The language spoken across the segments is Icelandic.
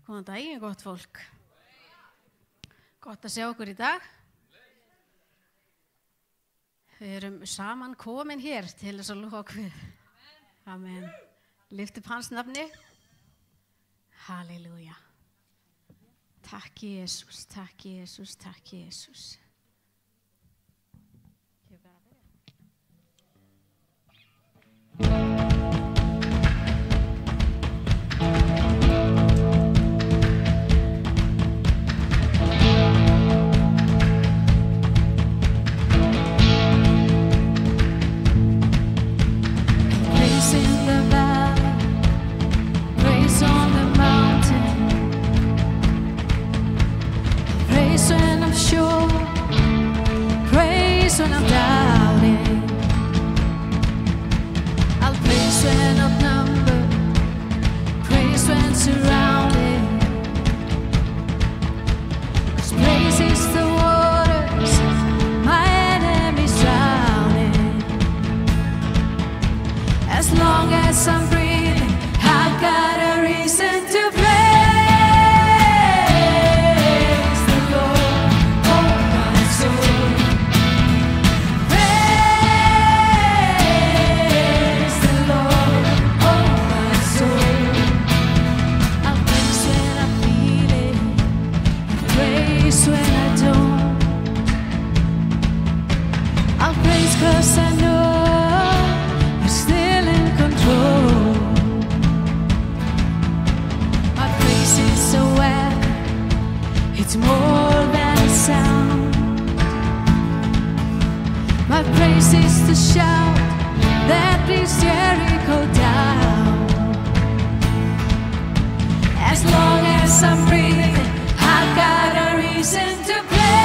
Góðan daginn, gott fólk. Gott að sjá okkur í dag. Við erum saman komin hér til þess að lofa okkur. Amen. Lyft upp hans nafni. Halleluja. Takk Jesus, takk Jesus, takk Jesus. When I'm doubting, I'll praise when outnumbered, praise when surrounded. 'Cause praise is the waters my enemies drowning. As long as I'm breathing, I've got a reason to praise. Cause I know you're still in control. My praise is a weapon, it's more than a sound. My praise is the shout that brings Jericho down. As long as I'm breathing, I've got a reason to praise.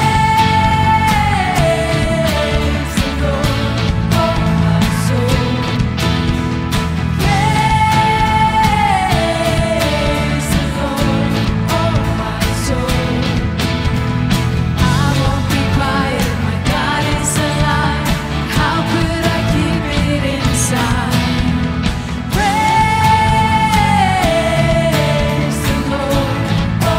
Oh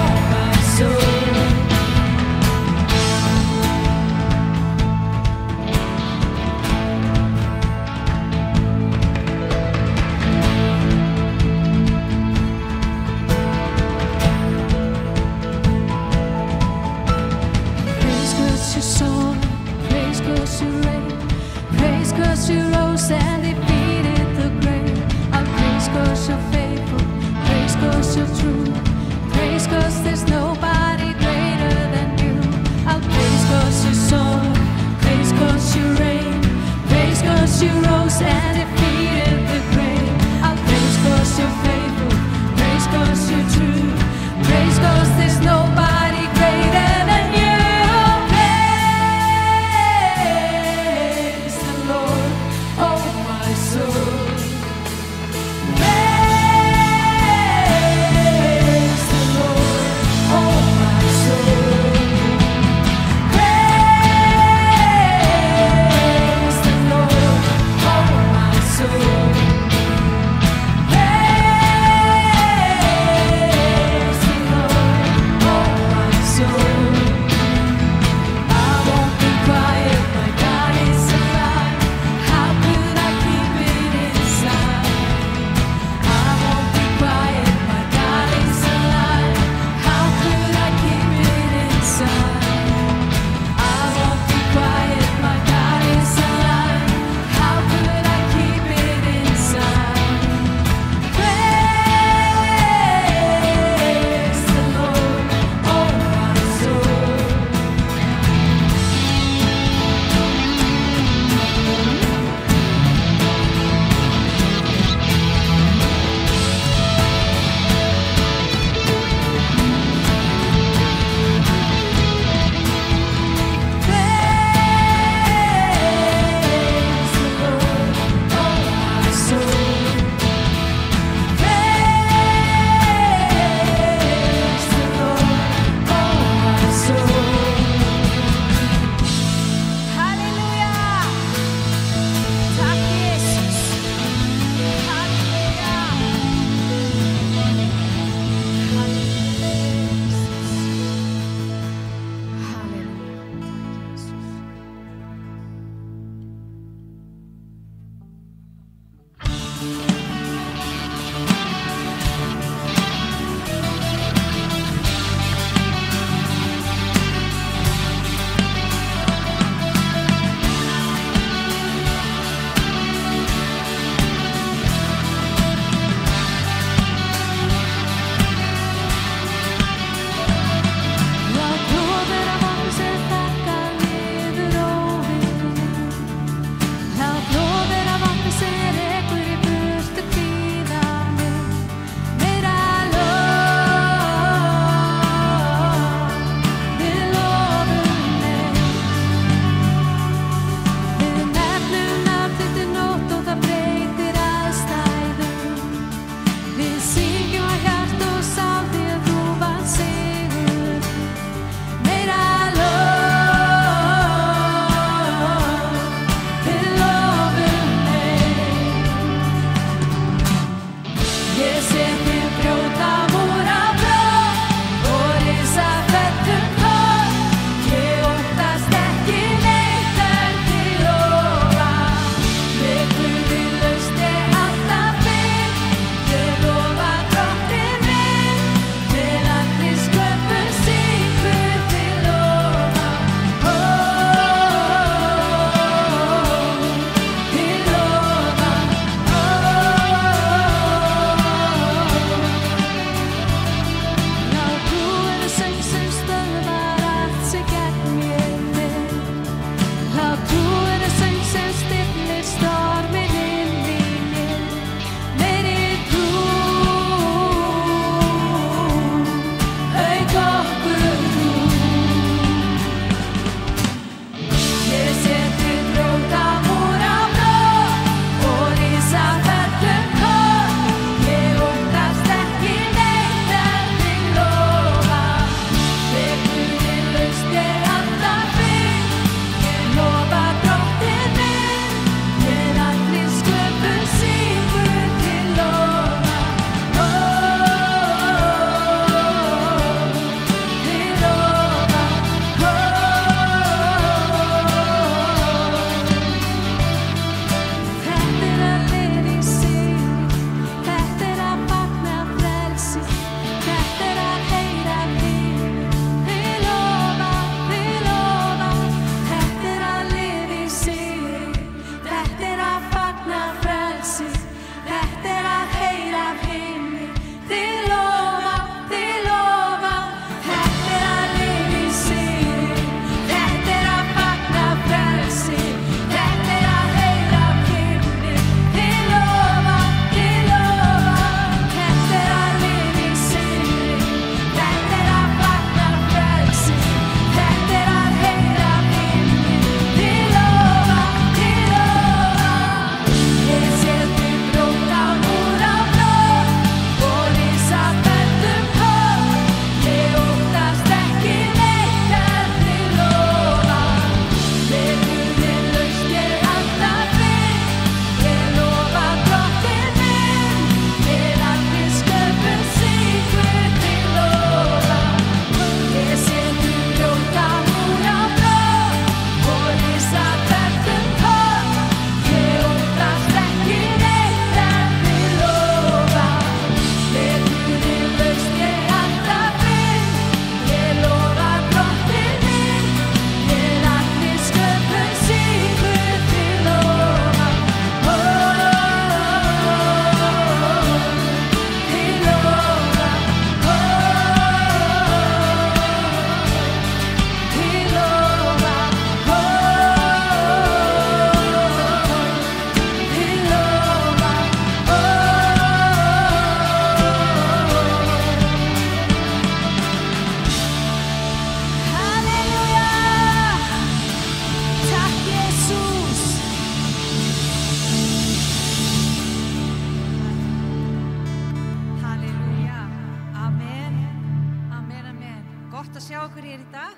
sjá okkur hér í dag.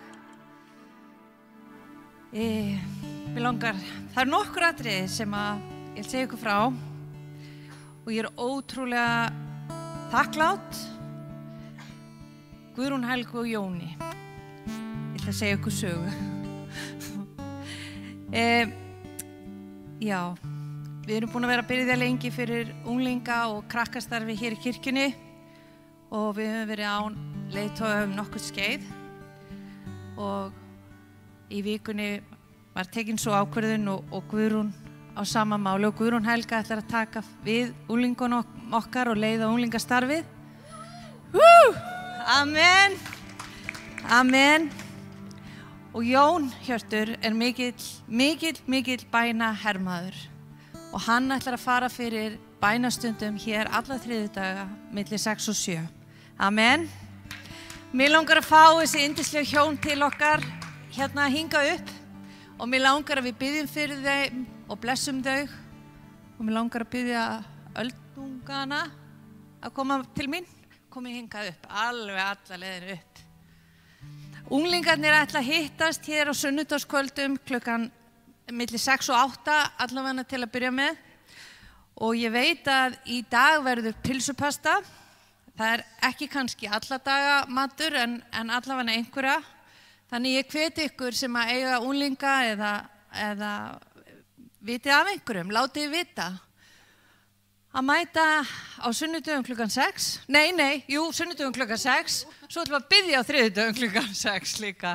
Mér langar, það nokkur atriði sem ég vil segja ykkur frá og ég ótrúlega þakklátt Guðrún Helgu og Jóni. Ég ætla að segja ykkur sögu. Já, við erum búin að vera að byrja lengi fyrir unglinga og krakkastarfi hér í kirkjunni og við höfum verið án leiðtoga nokkuð skeið og í vikunni var tekin svo ákvörðun og Guðrún á sama máli og Guðrún Helga ætlar að taka við unglingunum okkar og leiða unglingastarfið. Amen. Amen. Og Jón Hjörtur mikill bænahermaður og hann ætlar að fara fyrir bænastundum hér alla þriðjudaga milli 6 og 7. Amen. Mér langar að fá þessi yndislegu hjón til okkar hérna að hinga upp og mér langar að við biðjum fyrir þeim og blessum þau og mér langar að biðja öldungana að koma til mín. Komið hingað upp, alveg alla leiðin upp. Unglingarnir ætla að hittast hér á sunnudagskvöldum klukkan milli 6 og 8 allavega til að byrja með og ég veit að í dag verður pylsupasta. Það ekki kannski alla daga matur en allavega einhverja. Þannig ég hveti ykkur sem að eiga unglinga eða vitið af einhverjum, látið vita að mæta á sunnudögum klukkan 6. Sunnudögum klukkan 6. Svo ætlum við að biðja á þriðjudögum klukkan 6 líka.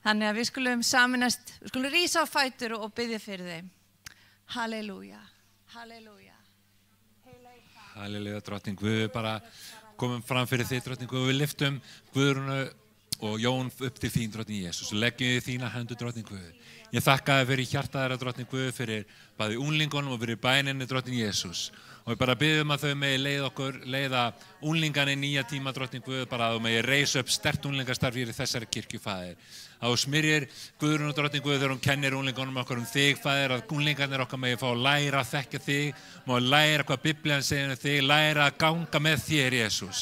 Þannig að við skulum saminast, við skulum rísa á fætur og biðja fyrir þeim. Halleluja, halleluja. Halleluja, drottning Guð, bara komum fram fyrir þig, drottning Guð, og við lyftum Guðrúnu og Jón upp til þín, drottning Jesús, og leggjum við þína hendur, drottning Guð. Ég þakka þér fyrir hjarta þeirra, drottning Guð, fyrir bæði unglingunum og fyrir bæninni, drottning Jesús. Og við bara biðjum að þau megi leiða unglingan í nýja tíma, drottning Guð, bara að þau megi reisa upp sterkt unglingastarf í þessari kirkju, Faðir. Að þú smyrjir Guðrún og drottning Guð þegar hún kennir unglingunum okkar þig, Faðir, að unglingarnir okkar megi fá að læra að þekkja þig, má læra hvað Biblían segir þig, læra að ganga með þér, Jesús.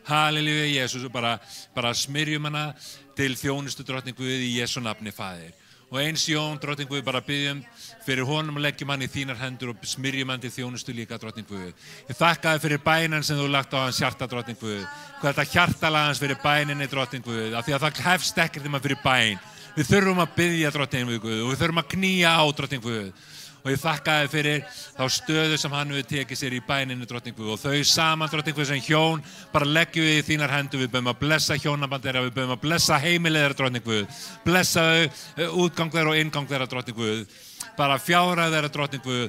Halleluja, Jesús, og bara smyrjum hana til þjónustu, drottning Guð, í Jesu nafni, Faðir. Og eins Jón, drottning Guð, bara biðjum fyrir honum og leggjum hann í þínar hendur og smyrjum hann til þjónustu líka, drottning Guð. Ég þakka þér fyrir bænan sem þú lagt á hans hjarta, drottning Guð. Hvað þetta hjartalag hans fyrir bæninni, drottning Guð, af því að það hefst ekkert fyrir bæn. Við þurfum að biðja, drottning Guð, og við þurfum að knýja á, drottning Guð. Og ég þakka þér fyrir þá stöðu sem hann hefur tekið sér í bæninni, drottning Guð. Og þau saman, drottning Guð, sem hjón, bara leggjum við í þínar hendur. Við böðum að blessa hjónaband þeirra, við böðum að blessa heimilið þeirra, drottning Guð. Blessa þau, útgang þeirra og ingang þeirra, drottning Guð. Bara fjárhag þeirra, drottning Guð.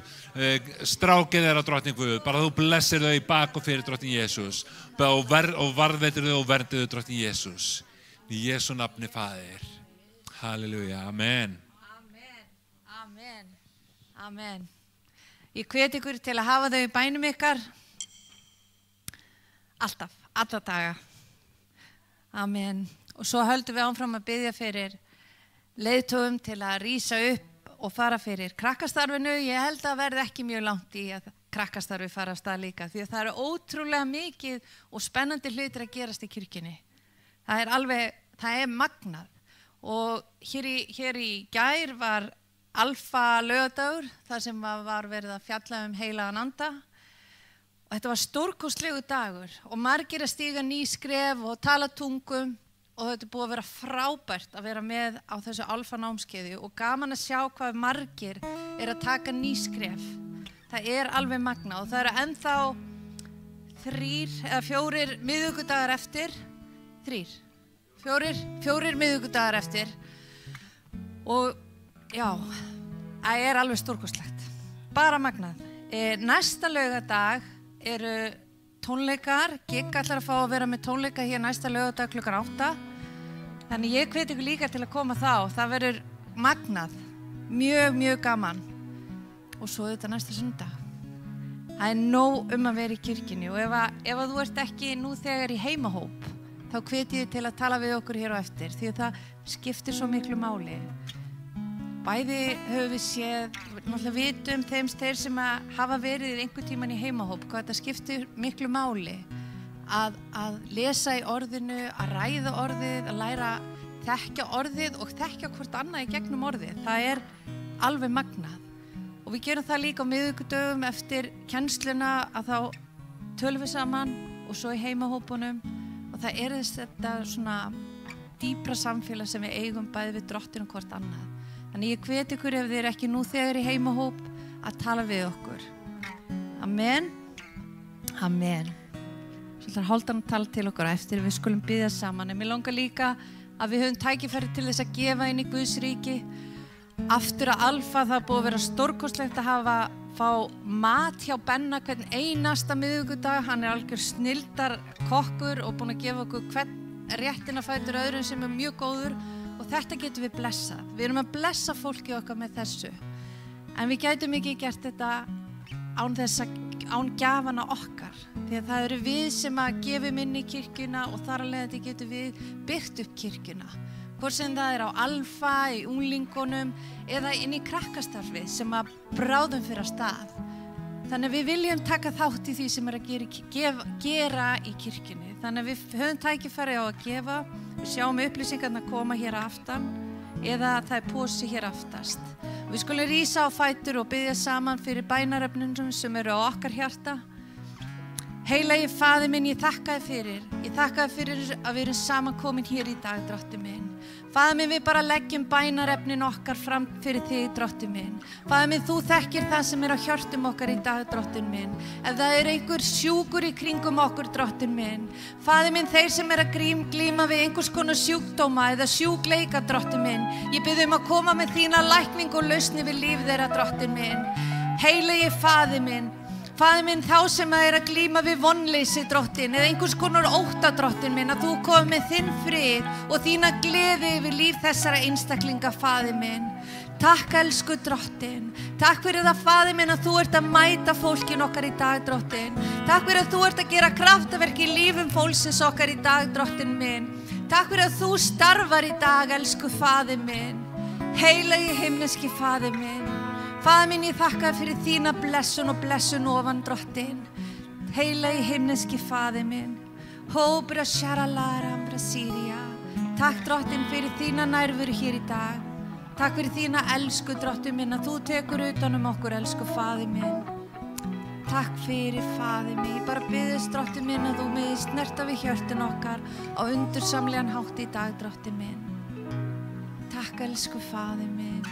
Strákið þeirra, drottning Guð. Bara þú blessir þau í bak og fyrir, drottning Jesús. Og varðveitir þau og verndið þau, drottning Jesús. Í Jesu nafni, Faðir. Halleluja, amen. Amen. Amen. Ég hvet ykkur til að hafa þau í bænum ykkar alltaf, alla daga. Amen. Og svo höldum við áfram að biðja fyrir leiðtogum til að rísa upp og fara fyrir krakkastarfinu. Ég held að verði ekki mjög langt í að krakkastarfi fara af stað líka því að það ótrúlega mikið og spennandi hlutir að gerast í kirkjunni. Það magnað. Og hér í gær var Alfa laugardagur, þar sem var verið að fjalla heilagan anda. Og þetta var stórkostlegu dagur og margir að stíga ný skref og tala tungum og þetta búið að vera frábært að vera með á þessu Alfa námskeiði og gaman að sjá hvað margir að taka ný skref. Það alveg magnað og það ennþá 3 eða 4 miðvikudagar eftir. 4 miðvikudagar eftir og já, það alveg stórkostlegt. Bara magnað. Næsta laugardag eru tónleikar. Gigg ætlar að fá að vera með tónleika hér næsta laugardag klukkan 8. Þannig ég hvet ykkur líka til að koma þá. Það verður magnað. Mjög gaman. Og svo þetta næsta sunnudag. Það nóg að vera í kirkjunni og ef þú ert ekki nú þegar í heimahóp, þá hvet ég til að tala við okkur hér á eftir því að það skiptir svo miklu máli. Bæði höfum við séð, náttúrulega vitum þeir sem hafa verið einhvern tímann í heimahóp, hvað þetta skiptir miklu máli að lesa í orðinu, að ræða orðið, að læra að þekkja orðið og þekkja hvort annað í gegnum orðið. Það alveg magnað. Og við gerum það líka á miðvikudögum eftir kennsluna að þá tölum við saman og svo í heimahópunum og það þetta svona dýpra samfélag sem við eigum bæði við Drottinn og hvort annað. Þannig ég hvet ykkur ef þið ekki nú þegar í heimahóp að tala við okkur. Amen. Amen. Svo ætlar Hálfdan að tala til okkur eftir við skulum biðja saman. En mér langar líka að við höfum tækifæri til þess að gefa inn í Guðs ríki. Aftur að Alfa það búið að vera stórkostlegt að fá mat hjá Benna hvern einasta miðvikudag. Hann algjör snilldar kokkur og búin að gefa okkur hvern réttina fætur öðrum sem mjög góður og þetta getum við blessað. Við erum að blessa fólki okkar með þessu. En við gætum ekki gert þetta án gjafana okkar. Því að það eru við sem að gefum inn í kirkjuna og þar að leiðandi getum við byggt upp kirkjuna. Hvort sem það á Alfa, í unglingunum eða inn í krakkastarfið sem að bráðum fyrir að stað. Þannig að við viljum taka þátt í því sem að gera í kirkjunni. Þannig að við höfum tækifæri á að gefa. Við sjáum upplýsingarna koma hér aftan eða það pósi hér aftast. Við skulum rísa á fætur og biðja saman fyrir bænarefnum sem eru á okkar hjarta. Heilagi Faðir minn, ég þakka þér fyrir að við erum saman komin hér í dag, Drottinn minn. Faðir minn, við bara leggjum bænarefnin okkar fram fyrir þig, Drottinn minn. Faðir minn, þú þekkir það sem á hjörtum okkar í dag, Drottinn minn. Ef það einhver sjúkur í kringum okkur, Drottinn minn. Faðir minn, þeir sem að glíma við einhvers konar sjúkdóma eða sjúkleika, Drottinn minn. Ég bið að koma með þína lækning og lausni við líf þeirra, Drottinn minn. Heilagi Faðir minn. Faðir minn, þá sem að glíma við vonleysi, Drottinn, eða einhvers konar ótta, Drottinn minn, að þú komið með þinn frið og þína gleði yfir líf þessara einstaklinga, Faðir minn. Takk, elsku Drottinn. Takk fyrir það, Faðir minn, að þú ert að mæta fólkin okkar í dag, Drottinn. Takk fyrir að þú ert að gera kraftaverk í lífum fólksins okkar í dag, Drottinn minn. Takk fyrir að þú starfar í dag, elsku Faðir minn. Heilagi himneski Faðir minn. Faðir minn, ég þakka fyrir þína blessun og blessun ofan, Drottinn. Heilagi himneski Faðir minn. Hóbra sharalaram brasiria. Takk, Drottinn, fyrir þína nærveru hér í dag. Takk fyrir þína elsku, Drottinn minn, að þú tekur utan okkur, elsku Faðir minn. Takk fyrir, Faðir minn. Ég bara biðist, Drottinn minn, að þú megi snerta við hjörtin okkar á undursamlegan hátt í dag, Drottinn minn. Takk, elsku Faðir minn.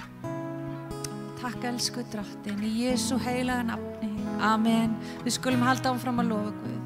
Takk, elsku Drottinn, í Jesú heilaga nafni. Amen. Við skulum halda áfram að lofa Guð.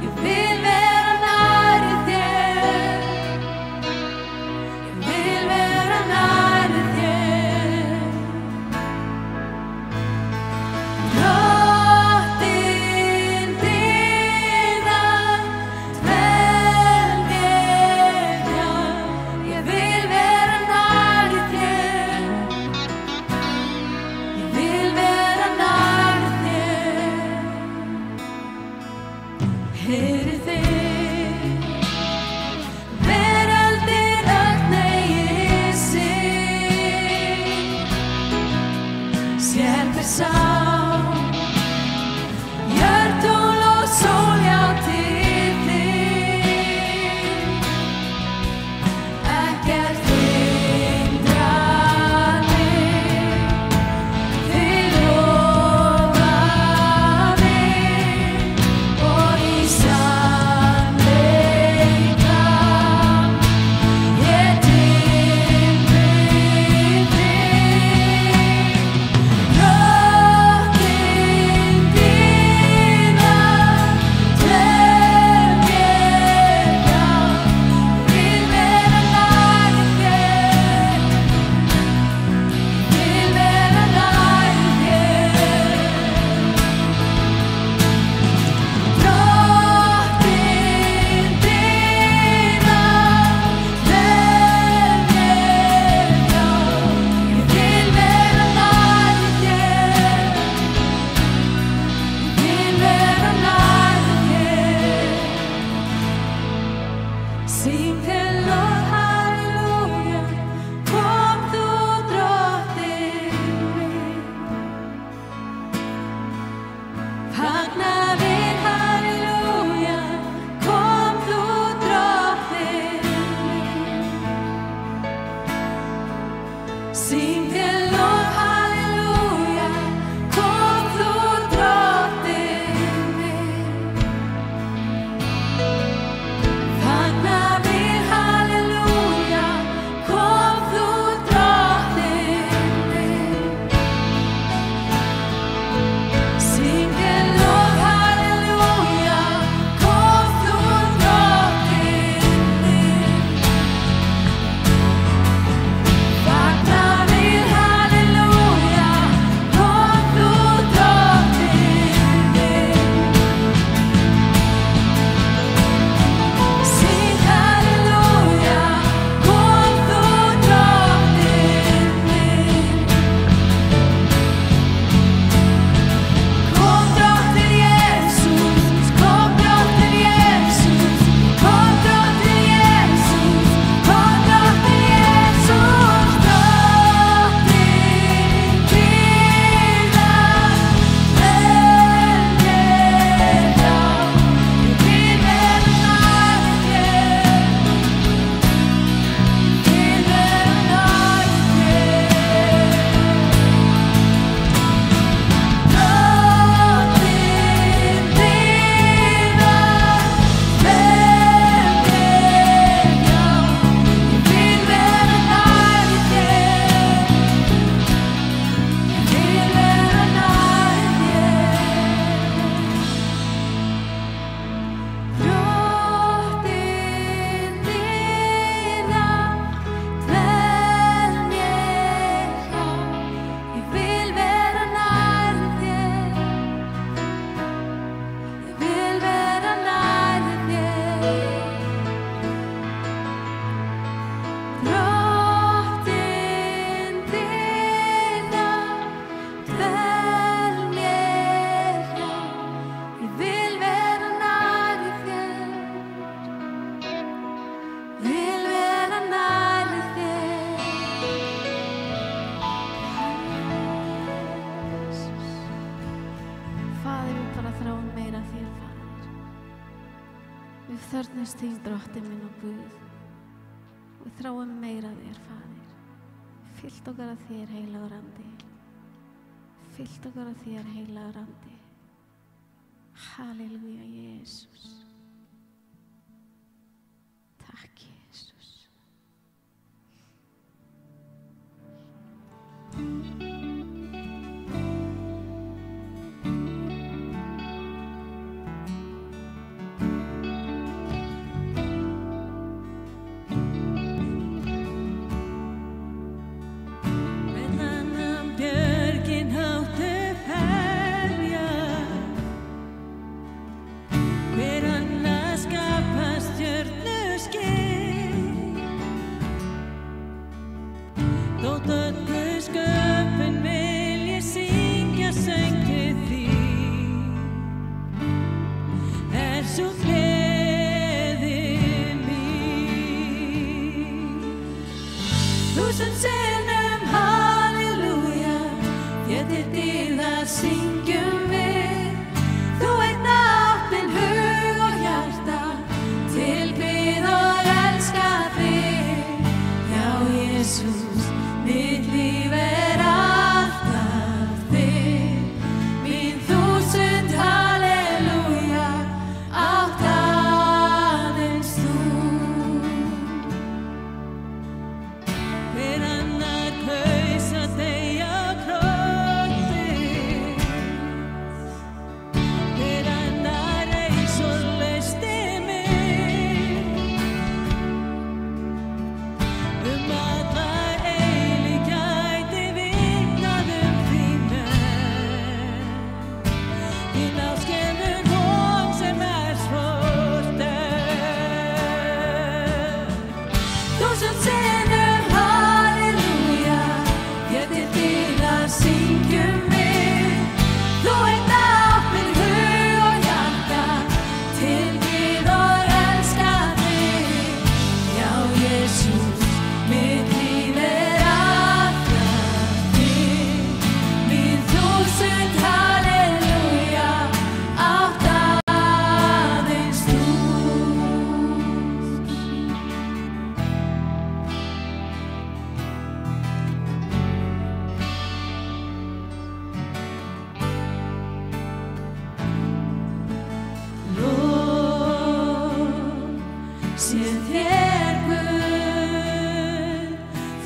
Ég vil vera nærri þér. Syng til lov, halleluja, kom þú drottinn minn. Fagna við, halleluja, kom þú drottinn minn. Syng til lov, halleluja, kom þú drottinn minn. Fagna við, halleluja, kom þú drottinn minn. Syng halleluja, kom þú drottinn minn. Kom drottinn Jesus, kom drottinn Jesus, kom drottinn Jesus, kom drottinn Jesus, drottinn dýrða, velmeða, ég vil vera nær þér, vil vera nær þér. Drottinn dýrða, velmeða, ég vil vera nær þér, vil vera nær þér. Drottinn dýrða, dvel mér hjá, ég vil vera nær þér, ég vil vera nær þér. Drottinn dýrða, dvel mér hjá, ég vil vera nær þér, vil vera nær þér. Faðir, við bara þráum meira af þér, Faðir. Við þörfnumst þín, Drottinn minn og Guð. Við þráum meira af þér, Faðir. Fyllt okkar af þér, heilagur andi. Fyllt okkar af þér, heilagur andi. Halleluja, Jesus. Takk, Jesus. Meðan björgin hátt upp herja, hver annað skapar stjörnuskeið. Þótt öll sköpun vilji syngja söng til þín, sú gleði mín. Þúsund sinnum halleluja, þér til dýrðar syngjum við. Þú einn átt minn hug og hjarta, tilbið og elska þig. Já, Jesus, mitt líf alltaf þig. Mín þúsund halleluja, átt aðeins þú. Hver annar kaus að deyja á krossi, hver annar reis og leysti mig. Alla eilífðar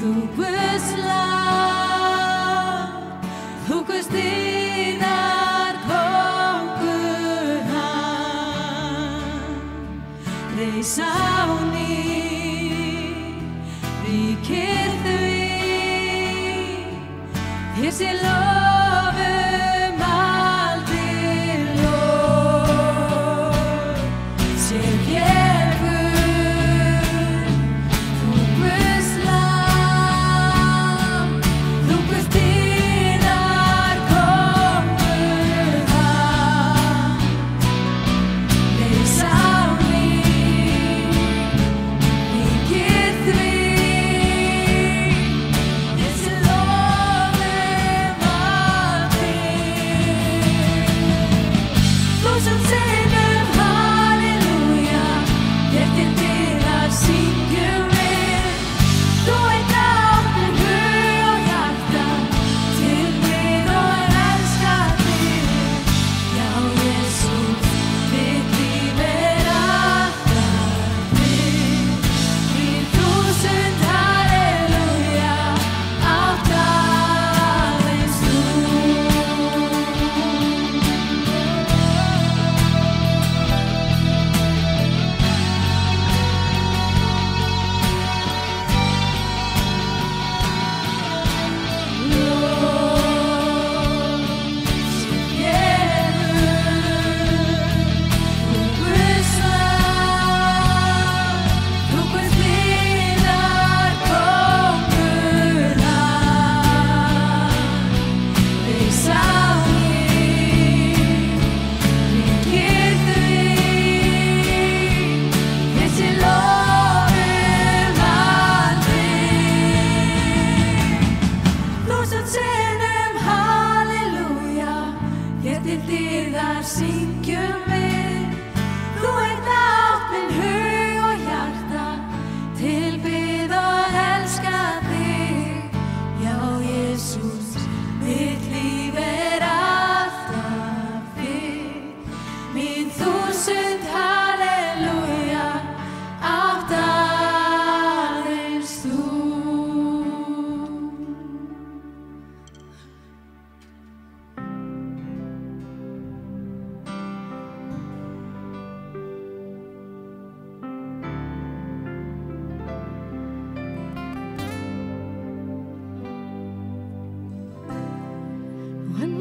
Þú Guðs lamb, þú Guðs dýrðar kóngur hann, reis á ný, ríkir því, þér sé lofum aldir lóð, sér gefur, þú Guðs lamb, þú Guðs dýrðar kóngur hann, reis á ný, ríkir því, þér sé lofum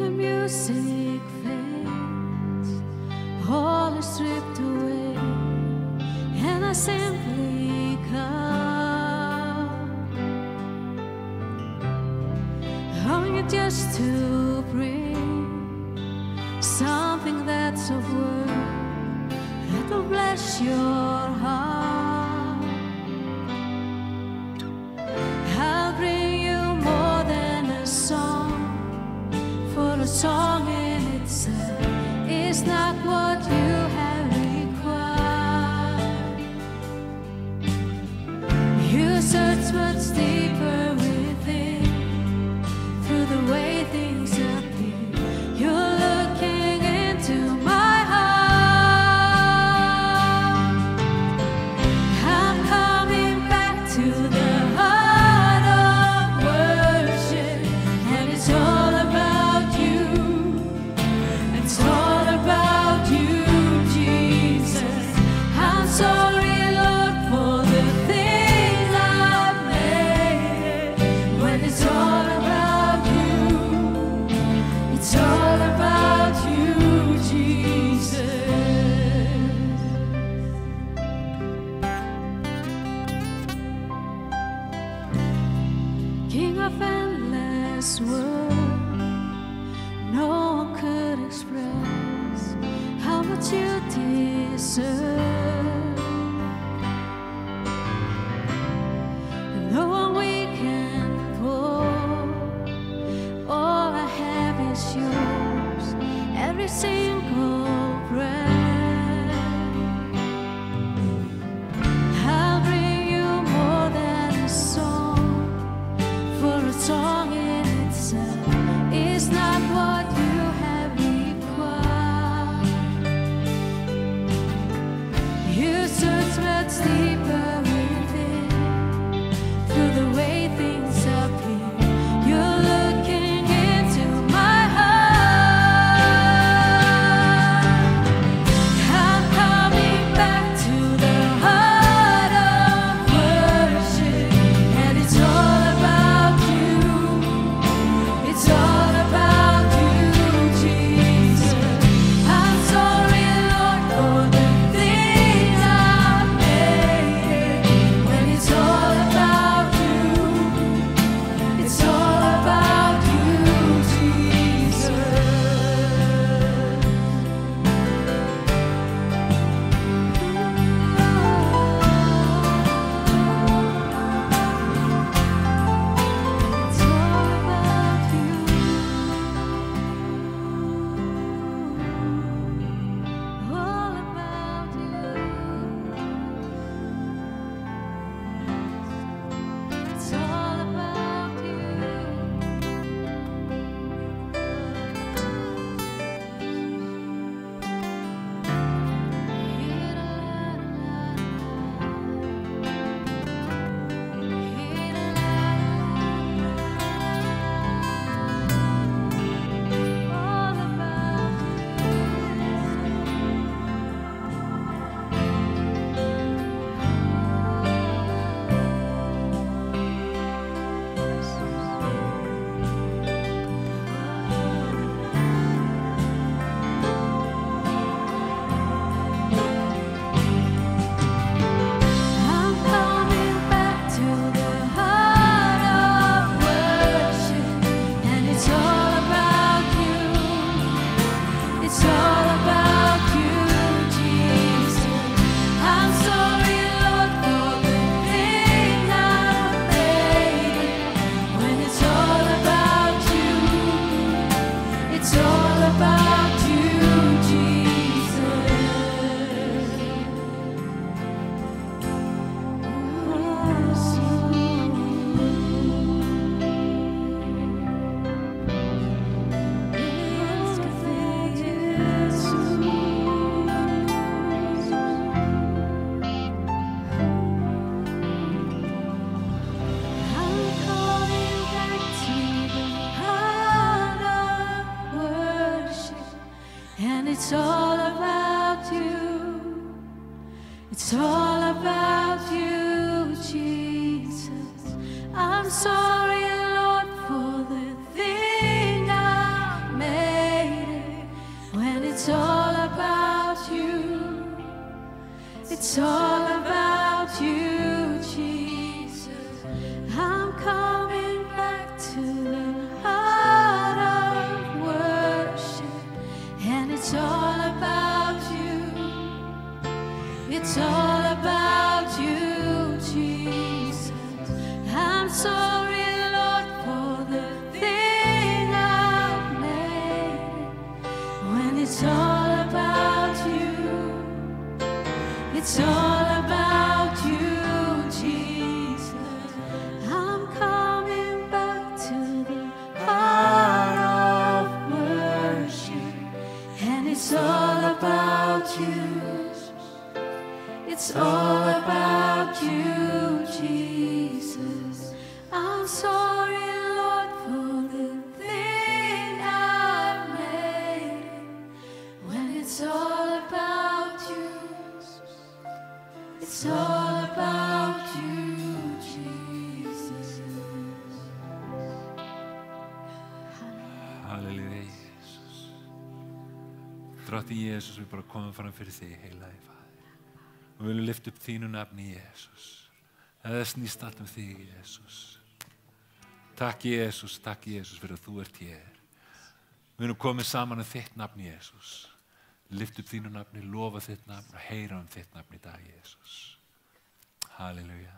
music fades, all is stripped away, and I simply come, longing just to bring something that's of worth that will bless your heart. I'll bring you more than a song, for a song in itself is not what you have required. You search much deeper within, through the way things appear. You're looking into my heart. I'm coming back to the heart of worship, and it's all about you. It's all about you, Jesus. I'm sorry, Lord, for the things I've made. When it's all about you, it's all about you, Jesus. King of endless world, no one could express how much you deserve. No one we can pour, all I have is yours, every single breath. I'll bring you more than a song, for a song in itself is not what you have required. It's all about you, Jesus. I'm sorry, Lord, for the thing I made. When it's all about you, it's all about you, Jesus. I'm coming back to the heart of worship, and it's all about you. It's all about you, Jesus. I'm sorry, Lord, for the thing I've made. When it's all about you, it's all about you, Jesus. I'm coming back to the heart of worship, and it's all about you. It's all about you, Jesus. I'm sorry, Lord, for the thing I made. When it's all about you, it's all about you, Jesus. Halleluja, Jesus. Drottinn Jesus, við bara komum fram fyrir þig, heilagi Faðir. Og við viljum lyfta upp þínu nafni, Jesus. Það snýst allt þig, Jesus. Takk, Jesus, fyrir að þú ert hér. Við erum komið saman þitt nafn, Jesus. Lyfta upp þínu nafni, lofa þitt nafn og heyra þitt nafn í dag, Jesus. Halleluja,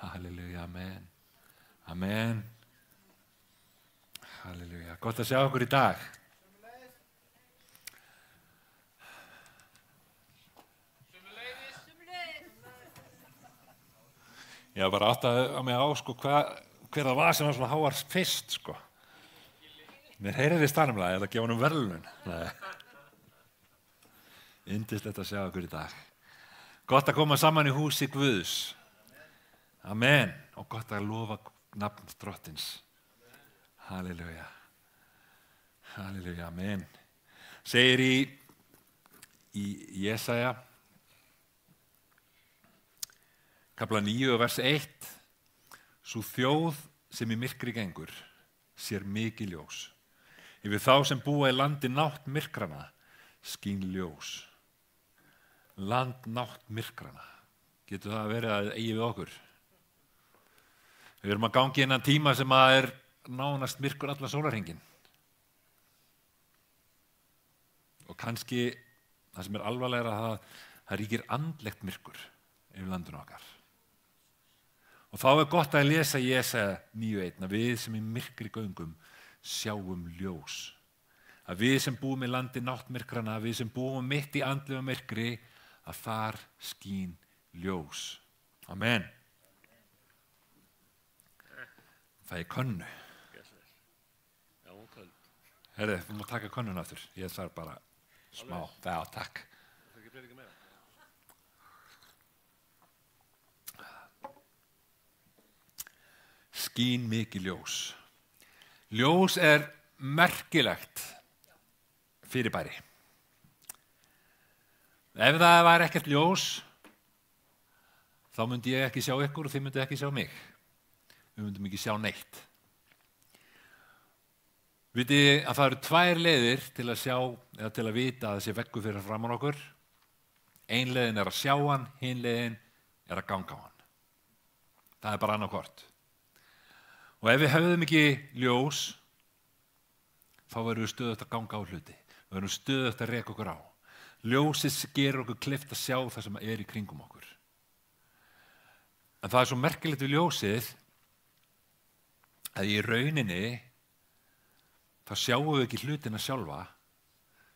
halleluja, amen. Amen. Halleluja. Gott að sjá okkur í dag. Ég var bara áttað á mig á sko, hver það var sem var svona háar fyrst sko. Mér heyrðist það nefnilega, ég ætla að gefa honum verðlaun. Yndislegt að sjá okkur í dag. Gott að koma saman í húsi Guðs. Amen. Og gott að lofa nafn Drottins. Halleluja. Halleluja, amen. Segir í Jesaja kapla 9 vers 1: Sú þjóð sem í myrkri gengur sér mikið ljós. Yfir þá sem búa í landi nátt myrkrana skín ljós. Land nátt myrkrana. Getur það verið að eigi við okkur? Við erum að gangi innan tíma sem að er nánast myrkur allan sólarhringinn. Og kannski það sem er alvarlegra að það ríkir andlegt myrkur yfir landinu okkar. Og þá er gott að lesa Jesaja 9:1 að við sem í myrkri göngum sjáum ljós. Að við sem búum í landi náttmyrkrana, að við sem búum mitt í andlegu myrkri, að þar skín ljós. Amen. Það er könnu. Herði, þú má taka könnuna aftur. Ég þarf bara smá. Já, takk. Skín mikið ljós. Ljós er merkilegt fyrirbæri. Ef það var ekkert ljós, þá myndi ég ekki sjá ykkur og þið myndi ekki sjá mig. Við myndum ekki sjá neitt. Vitið að það eru tvær leiðir til að sjá eða til að vita að það sé veggur fyrir framan okkur. Ein leiðin er að sjá hann, hin leiðin er að ganga á hann. Það er bara annarkvort. Og ef við höfðum ekki ljós, þá verðum við stöðugt að ganga á hluti. Við verðum stöðugt að reka okkur á. Ljósið gerir okkur kleift að sjá það sem er í kringum okkur. En það er svo merkilegt við ljósið að í rauninni þá sjáum við ekki hlutina sjálfa.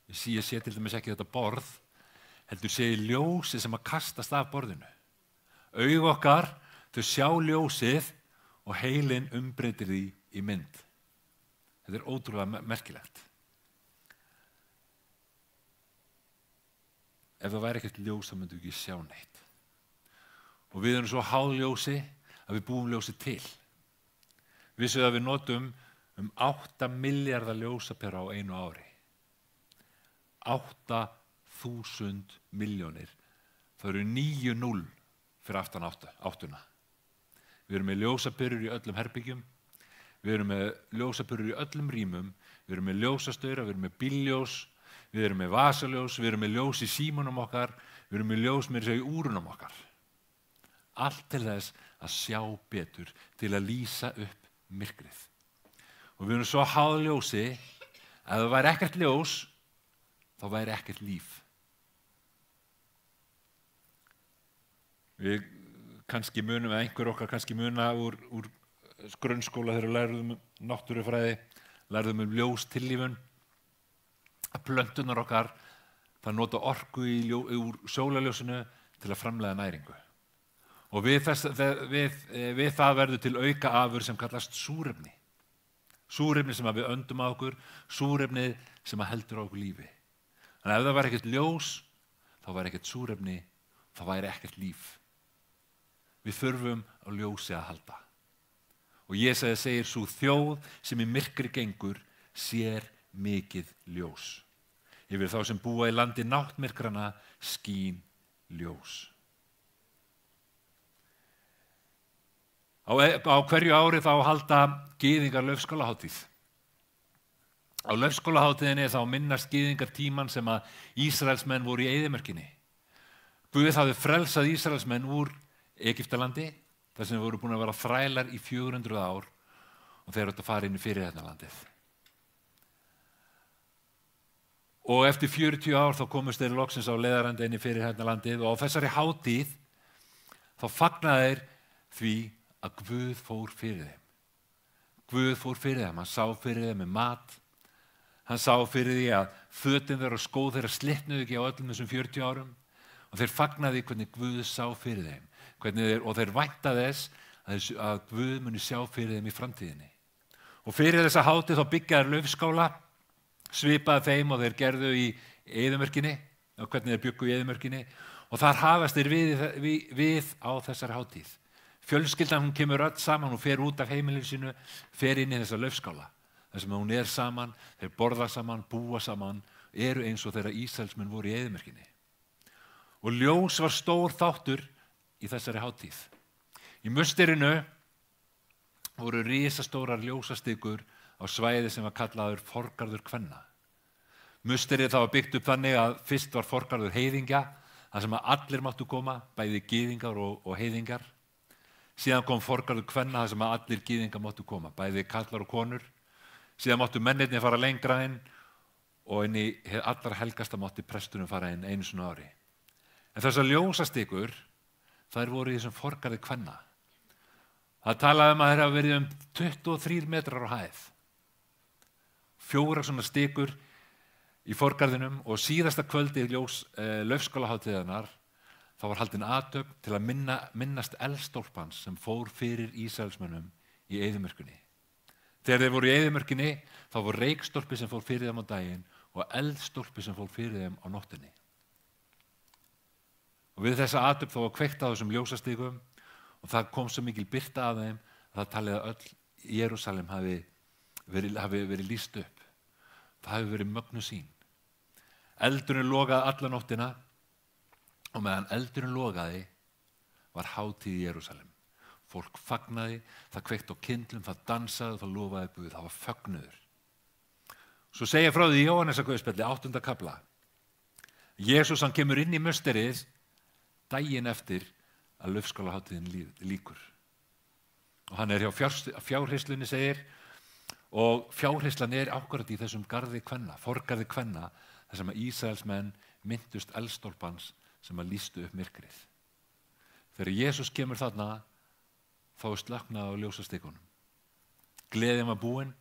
Ég sé til dæmis ekki þetta borð, heldur sé ljósið sem að kastast af borðinu. Augu okkar, þau sjá ljósið og heilinn umbreytir því í mynd. Þetta er ótrúlega merkilegt. Ef það væri ekkert ljós, þá myndum við ekki sjá neitt. Og við erum svo háð ljósi að við búum ljósi til. Vissuð að við notum 8 milljarða ljósapera á einu ári. 8.000 milljónir Það eru 9-0 fyrir aftan áttuna. Við erum með ljósaperur í öllum herbyggjum, við erum með ljósaperur í öllum rýmum, við erum með ljósastaura, við erum með bílljós, við erum með vasaljós, við erum með ljós í símanum okkar, við erum með ljós með í úrunum okkar. Allt til þess að sjá betur, til að lýsa upp myrkrið. Og við erum svo háð ljósi, að það væri ekkert ljós, þá væri ekkert líf. Við kannski munum, eða einhver okkar kannski muna úr grunnskóla þegar lærðum náttúrufræði, lærðum ljós tillífun, að plöntunar okkar það nota orku úr sólarljósinu til að framleiða næringu. Og við það verður til auka afur sem kallast súrefni. Súrefni sem við öndum á okkur, súrefni sem heldur á okkur lífi. Þannig ef það væri ekkert ljós, þá væri ekkert súrefni, þá væri ekkert líf. Við þurfum á ljósi að halda. Og Jesaja segir, sú þjóð sem í myrkri gengur sér mikið ljós. Yfir þá sem búa í landi náttmyrkrana skín ljós. Á hverju ári þá halda gyðingar laufskálahátíð. Á laufskálahátíðinni þá minnast gyðingar tíman sem að Ísraelsmenn voru í eyðimörkinni. Guð hafði frelsað Ísraelsmenn úr Egyptalandi, þar sem voru búin að vera þrælar í 400 ár og þeir átt að fara inn í fyrirheyrnarlandið. Og eftir 40 ár þá komust þeir loksins á leiðarenda inn í fyrirheyrnarlandið og á þessari hátíð þá fagnaði þeir því að Guð fór fyrir þeim. Guð fór fyrir þeim, hann sá fyrir þeim með mat, hann sá fyrir því að fötin þeirra og skóð þeirra slitnuðu ekki á öllum þessum 40 árum og þeir fagnaði hvernig Guð sá fyrir þeim. Og þeir vænta þess að Guð muni sjá fyrir þeim í framtíðinni. Og fyrir þessa hátíð þá byggja þeir laufskála, svipaði þeim og þeir gerðu í eyðimörkinni, og hvernig þeir bjuggu í eyðimörkinni, og þar hafast þeir við á þessari hátíð. Fjölskyldan hún kemur öll saman, hún fer út af heimilinu sínu, fer inn í þessa laufskála. Þar sem hún saman, þeir borða saman, búa saman, eru eins og þeirra Ísraelsmenn voru í eyðimörkinni. Og ljós var stór þáttur í þessari hátíð. Í musterinu voru risastórar ljósastikur á svæði sem var kallaður forgarður kvenna. Musterið það var byggt upp þannig að fyrst var forgarður heiðingja, þar sem að allir máttu koma, bæði gyðingar og heiðingar. Síðan kom forgarður kvenna, þar sem að allir gyðingar máttu koma, bæði kallar og konur. Síðan máttu mennirnir fara lengra inn og inn í allar helgasta mátti presturinn fara inn einu sinni á ári. En þessar ljósastikur, þær voru í þessum forgarði kvenna. Það talaði að þeir hafa verið 23 metrar á hæð. 4 svona stikur í forgarðinum og síðasta kvöldi laufskálahátíðarinnar þá var haldin athöfn til að minnast eldstólpans sem fór fyrir Ísraelsmönnum í eyðimörkinni. Þegar þeir voru í eyðimörkinni þá var reykstólpi sem fór fyrir þeim á daginn og eldstólpi sem fór fyrir þeim á nóttinni. Og við þessa athöfn þá var kveikt á þessum ljósastigum og það kom svo mikil birta af þeim að það talið að öll Jerúsalem hafi verið lýst upp. Það hafi verið mögnu sýn. Eldurinn logaði alla nóttina og meðan eldurinn logaði var hátíð í Jerúsalem. Fólk fagnaði, það kveikt á kyndlum, það dansaði, það lofaði Guð, það var fögnuður. Svo segja frá því í Jóhannesarguðspjalli 8. kafla. Jesús hann kemur inn í musterið daginn eftir að laufskálahátíðin lýkur. Og hann hjá fjárhirslunni segir, og fjárhirslan ákvörð í þessum garði kvenna, forgarði kvenna, þar sem að Ísraelsmenn myndust eldstólpans sem að lýstu upp myrkrið. Þegar Jesús kemur þarna, þá slöknað á ljósastikunum. Gleðin var búin,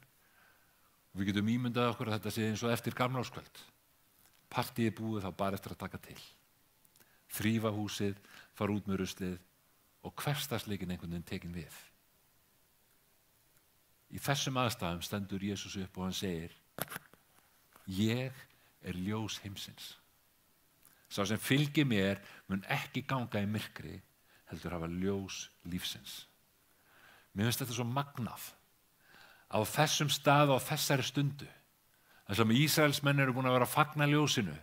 og við getum ímyndað okkur að þetta sé eins og eftir gamlárskvöld. Partíið búið þá bara eftir að taka til. Þrífa húsið, fara út með ruslið og hversdagsleikin einhvern veginn tekin við. Í þessum aðstæðum stendur Jesús upp og hann segir, ég ljós heimsins. Sá sem fylgir mér mun ekki ganga í myrkri, heldur hafa ljós lífsins. Mér finnst þetta svo magnað. Á þessum stað og á þessari stundu, þar sem Ísraelsmenn eru búin að vera að fagna ljósinu,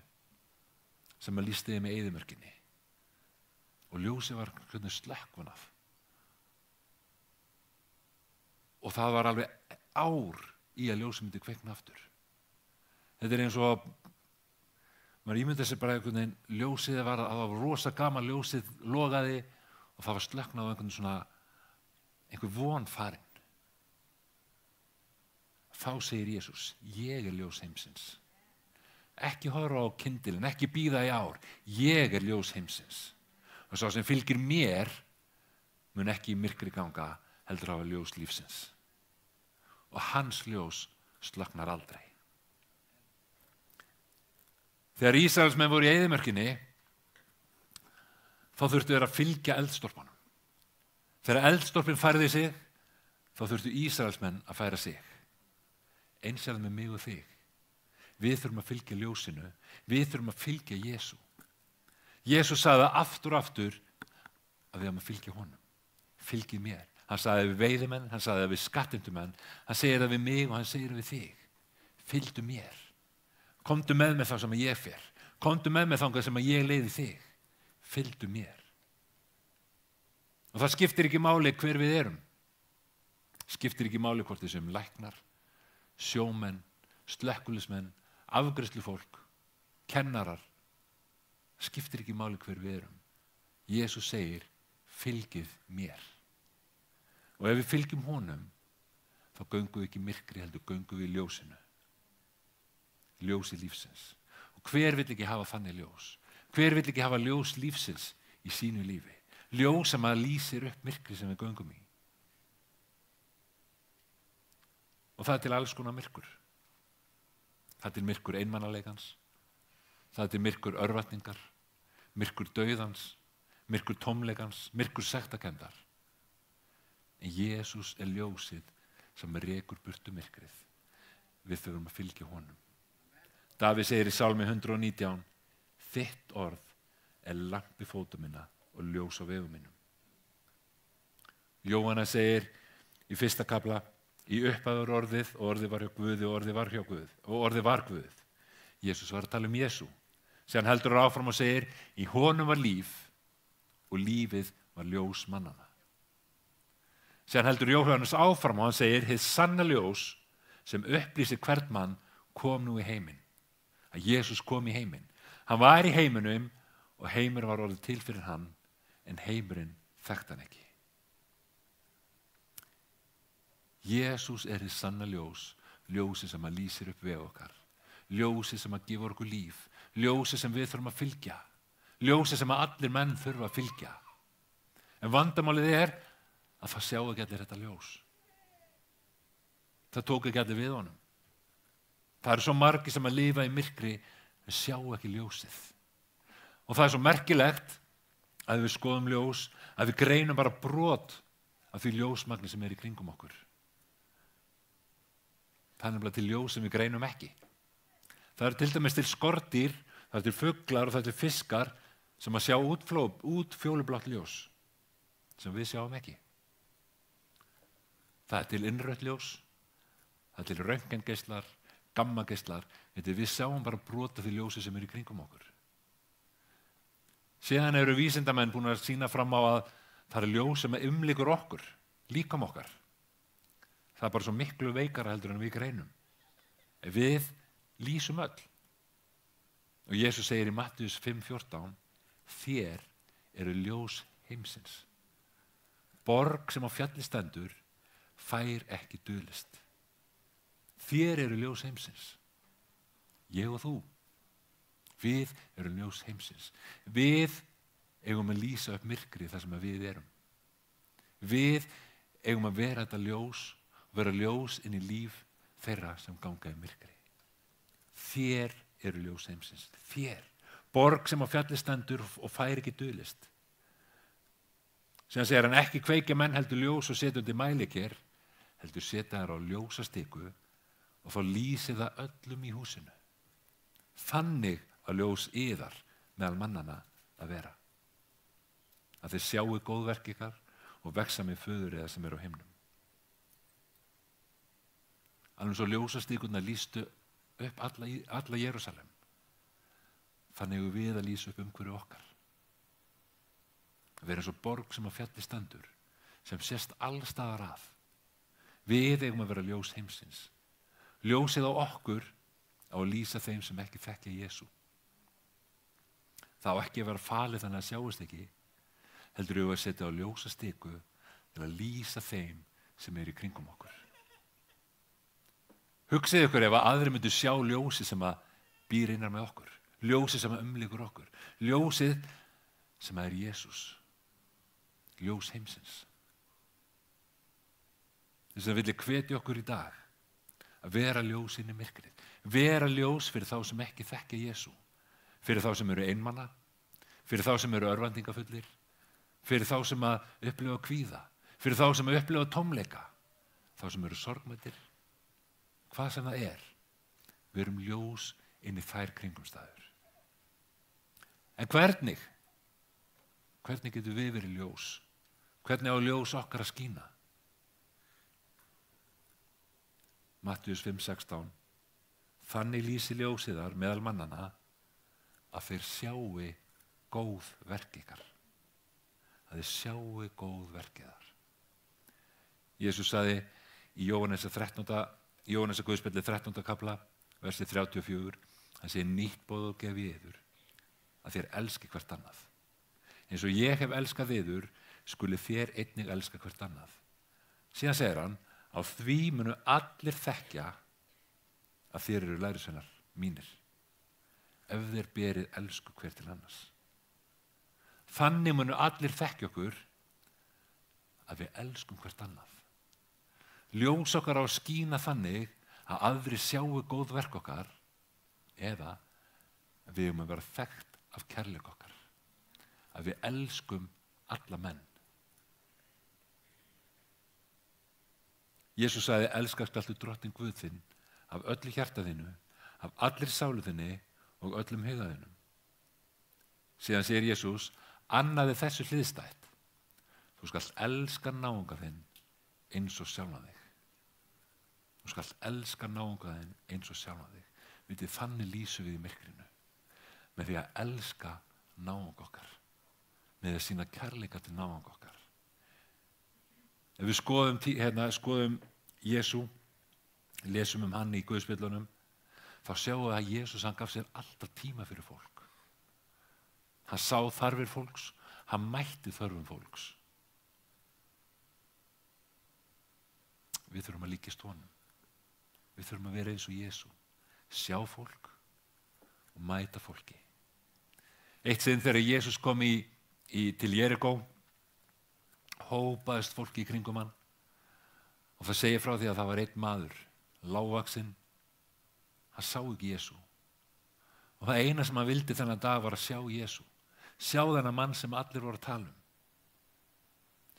sem að lýsti þeim í eyðimörkinni. og ljósið var hvernig slökkvanað. Og það var alveg ár í að ljósið myndi kveikna aftur. Þetta eins og, maður ímyndar sér bara einhvern veginn, ljósið var, það var rosa gaman, ljósið logaði og það var slökknað á einhver von farin. Þá segir Jesús, ég ljós heimsins. Ekki horfa á kyndilinn, ekki bíða í ár, ég ljós heimsins. Og sá sem fylgir mér mun ekki í myrkri ganga, heldur hafa ljós lífsins. Og hans ljós slökknar aldrei. Þegar Ísraelsmenn voru í eyðimörkinni, þá þurftu þeir að fylgja eldstorpanum. Þegar eldstorpin færði sig, þá þurftu Ísraelsmenn að færa sig. Eins er það með mig og þig. Við þurfum að fylgja ljósinu, við þurfum að fylgja Jesú. Jesú sagði aftur og aftur að við höfum að fylgja honum. Fylgið mér. Hann sagði við veiðimenn, hann sagði við skattheimtumenn, hann segir það við mig og hann segir við þig. Fylgdu mér. Komdu með mig þá sem ég fer. Komdu með mig þangað sem ég leiði þig. Fylgdu mér. Og það skiptir ekki máli hver við erum. Skiptir ekki máli hvort við sem læknar, sjómenn, slökkviliðsmenn, afgreiðslufólk, kennarar. Skiptir ekki máli hver við erum. Jesús segir, fylgið mér. Og ef við fylgjum honum, þá göngum við ekki í myrkri, heldur göngum við í ljósinu. Ljósi lífsins. Og hver vill ekki hafa þannig ljós? Hver vill ekki hafa ljós lífsins í sínu lífi? Ljós sem að lýsir upp myrkri sem við göngum í. Og það er til alls konar myrkur. Það er til myrkur einmanaleikans. Það er til myrkur örvæntingar, myrkur dauðans, myrkur tómleikans, myrkur sektarkenndar. En Jesús er ljósið sem rekur burtu myrkrið. Við þurfum að fylgja honum. Davíð segir í Sálmi 119, þitt orð er lampi fótum minna og ljós á vegum mínum. Jóhanna segir í 1. kafla, í upphafi var orðið og orðið var hjá Guði og orðið var hjá Guð og orðið var Guð. Jesús var að tala um Jesú. Síðan heldur hann áfram og segir, í honum var líf og lífið var ljós mannanna. Síðan heldur Jóhannes áfram og hann segir, hið sanna ljós sem upplýsir hvern mann kom nú í heiminn. Að Jesús kom í heiminn. Hann var í heiminum og heimur var orðið til fyrir hann, en heimurinn þekkti hann ekki. Jesús er hið sanna ljós, ljósið sem að lýsir upp veg okkar. Ljósið sem að gefa okkur líf. Ljósið sem við þurfum að fylgja. Ljósið sem að allir menn þurfa að fylgja. En vandamálið er að það sjá ekki allir þetta ljós. Það tók ekki allir við honum. Það eru svo margir sem að lifa í myrkri en sjá ekki ljósið. Og það er svo merkilegt að við skoðum ljós, að við greinum bara brot af því ljósmagni sem er í kringum okkur. Það er nefnilega til ljós sem við greinum ekki. Það er til dæmis til skordýr, það er til fuglar og það er til fiskar sem að sjá út fjólublátt ljós sem við sjáum ekki. Það er til innrautt ljós, það er til röntgengeislar, gammageislar, við sjáum bara brota því ljósi sem er í kringum okkur. Síðan eru vísindamenn búin að sýna fram á að það er ljós sem umlykur okkur, líkam okkar. Það er bara svo miklu veikara heldur en við greinum. Við lýsum öll. Og Jesús segir í Mattheus 5:14, þér eru ljós heimsins. Borg sem á fjalli stendur fær ekki dulist. Þér eru ljós heimsins. Ég og þú. Við erum ljós heimsins. Við eigum að lýsa upp myrkri þar sem við erum. Við eigum að vera þetta ljós, vera ljós inn í líf þeirra sem ganga í myrkri. Þér eru ljós heimsins. Þér. Borg sem á fjalli stendur og fær ekki dulist. Síðan segir hann ekki kveikja menn heldur ljós og setja undir mæliker, heldur setja þær á ljósastiku og þá lýsir það öllum í húsinu. Þannig að ljós yðar meðal mannana að vera. Að þeir sjáu góðverk ykkar og vexa með föður eða sem er á himnum. Alveg svo ljósastíkurnar lýstu upp alla Jerúsalem. Þannig við að lýsa upp umhverju okkar. að vera eins og borg sem á fjalli stendur, sem sést allstaðar að. Við eigum að vera ljós heimsins. Ljósið á okkur á að lýsa þeim sem ekki þekkja Jesú. Það á ekki að vera falið þannig að sjáist ekki, heldur við að setja á ljósa stiku til að lýsa þeim sem í kringum okkur. Hugsið ykkur ef að aðrir myndu sjá ljósið sem að býr innan með okkur, ljósið sem að umlykur okkur, ljósið sem að Jesús, ljós heimsins. Þess vegna vil ég hvetja okkur í dag að vera ljós inn í myrkrið, vera ljós fyrir þá sem ekki þekkja Jesú, fyrir þá sem eru einmana, fyrir þá sem eru örvæntingafullir, fyrir þá sem að upplifa kvíða, fyrir þá sem að upplifa tómleika, þá sem eru sorgmæddir, hvað sem það er, við erum ljós inn í þær kringumstæður. En hvernig getum við verið ljós? Hvernig á ljós okkar að skína? Matthíus 5:16 Þannig lýsi ljósið þar meðal mannanna að þeir sjáu góð verk ykkar. Að þeir sjáu góð verk ykkar. Jesús sagði í Jóhannesar Guðspjalli 13. kafla, versi 34, hann segir nýtt boð og gef ég yður, að þér elski hvert annað. Eins og ég hef elskað yður, skuli þér einnig elska hvert annað. Síðan segir hann, á því munu allir þekkja að þér eru lærisveinar mínir, ef þeir berið elsku hver til annars. Þannig munu allir þekkja okkur að við elskum hvert annað. Ljós okkar á að skína þannig að aðrir sjáu góð verk okkar eða að við að vera þekkt af kærleik okkar, að við elskum alla menn. Jesús sagði, elskar skaltu drottinn Guð þinn af öllu hjarta þínu, af allir sálu þinni og öllum huga þínum. Síðan segir Jesús, annaði þessu hliðstætt. Þú skalt elska náunga þinn eins og sjálfan þig. Þú skalt elska náunga þinn eins og sjálfan þig. Vitið, þannig lýsum við í myrkrinu. Með því að elska náunga okkar. Með að sýna kærleika til náunga okkar. Ef við skoðum Jesú, lesum hann í Guðspjöllunum, þá sjáum við að Jesús, hann gaf sér alltaf tíma fyrir fólk. Hann sá þarfir fólks, hann mætti þörfum fólks. Við þurfum að líkjast honum. Við þurfum að vera eins og Jesú. Sjá fólk og mæta fólki. Eitt sinn þegar Jesús kom til Jerikó, hópaðist fólki í kringum hann og það segir frá því að það var einn maður, lágvaxinn, hann sá ekki Jesú. Og það eina sem hann vildi þennan dag var að sjá Jesú. Sjá þennan mann sem allir voru að tala um.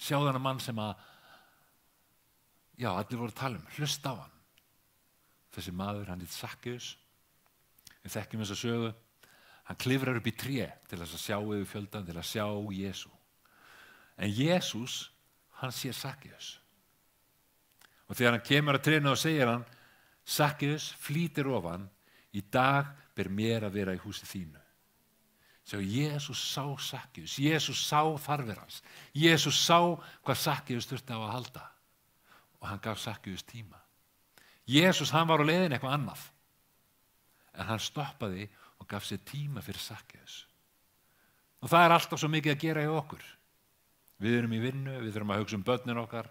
Sjá þennan mann sem allir voru að tala um. Hlusta á hann. Þessi maður, hann hét Sakkeus. Við þekkjum þessa sögu. Hann klifrar upp í tré til þess að sjá yfir fjöldan, til að sjá Jesú. En Jesús, hann sér Sakkeus. Og þegar hann kemur að trénu og segir hann, Sakkeus, flýtir ofan, í dag ber mér að vera í húsi þínu. Sjá, Jesús sá Sakkeus, Jesús sá þarfir hans, Jesús sá hvað Sakkeus þurfti á að halda. Og hann gaf Sakkeus tíma. Jesús, hann var á leiðin eitthvað annað. En hann stoppaði og gaf sér tíma fyrir Sakkeus. Og það er alltaf svo mikið að gera hjá okkur. Við erum í vinnu, við þurfum að hugsa börnin okkar.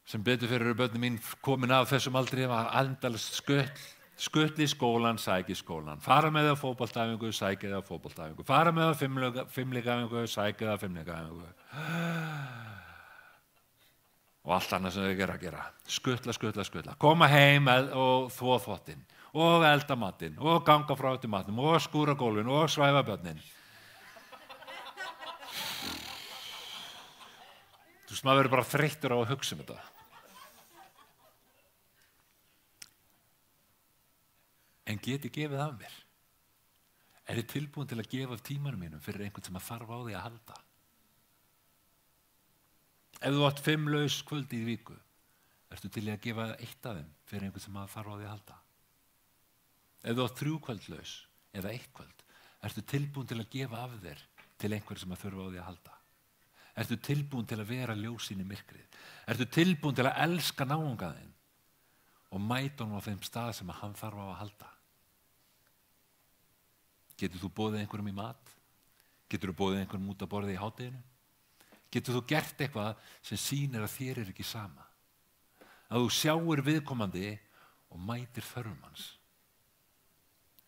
Sem betur fyrir börnin mín komin af þessum aldri, var endalaust skuttl í skólan, sæki skólan. Fara með það á fótboltaæfingu, sæki það á fótboltaæfingu. Fara með það á fimleikaæfingu, sæki það á fimleikaæfingu. Og allt annað sem þau að gera. Skuttla. Koma heim og þvo þvottinn, og elda matinn, og ganga frá til matnum, og skúra gólfin, og svæfa börnin. Þú veist, maður verður bara þreyttur á að hugsa um þetta. En get ég gefið af mér? Er ég tilbúin til að gefa af tímanum mínum fyrir einhvern sem að þarf á því að halda? Ef þú átt 5 laus kvöld í viku, ertu til að gefa 1 af þeim fyrir einhvern sem að þarf á því að halda? Ef þú átt 3 kvöld laus, eða 1 kvöld, ertu tilbúin til að gefa af þér til einhver sem að þurfa á því að halda? Ertu tilbúin til að vera ljósinn í myrkrið? Ertu tilbúin til að elska náunga þinn og mæta honum á þeim stað sem að hann þarf á að halda? Getur þú boðið einhverjum í mat? Getur þú boðið einhverjum út að borða í hádeginu? Getur þú gert eitthvað sem sýnir að þér ekki sama? Að þú sjáir viðkomandi og mætir þörfum hans.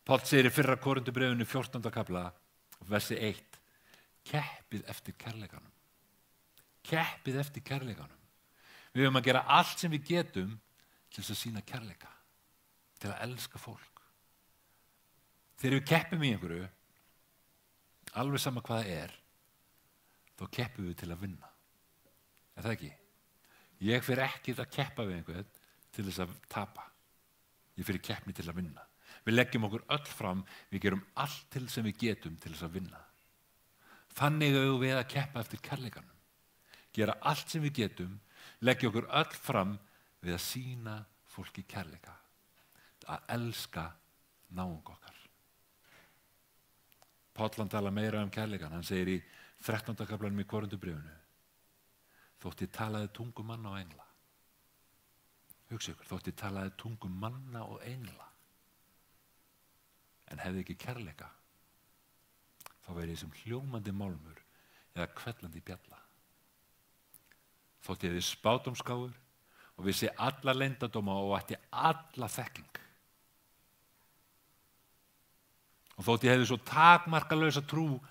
Páll segir í fyrra Korintubréfinu 14. kafla, versi 1, keppið eftir kærleikanum. Keppið eftir kærleikanum. Við höfum að gera allt sem við getum til þess að sýna kærleika, til að elska fólk. Þegar við keppum í einhverju, alveg sama hvað það er, þá keppum við til að vinna. Er það ekki? Ég fer ekki að keppa við einhvern til þess að tapa. Ég fer í keppni til að vinna. Við leggjum okkur öll fram, við gerum allt til sem við getum til þess að vinna. Þannig eigum við að keppa eftir kærleikanum. Gera allt sem við getum, leggja okkur öll fram við að sýna fólki kærleika. Að elska náunga okkar. Páll tala meira kærleikan. Hann segir í 13. kaflanum í Korintubréfinu: þótt ég talaði tungum manna og engla. Hugsa ykkur, þótt ég talaði tungum manna og engla, en hefði ekki kærleika, þá væri ég sem hljómandi málmur eða hvellandi bjalla. Þótt ég hefði spádómsgáfur og vissi alla leyndardóma og ætti alla þekking. Og þótt ég hefði svo takmarkalausa trú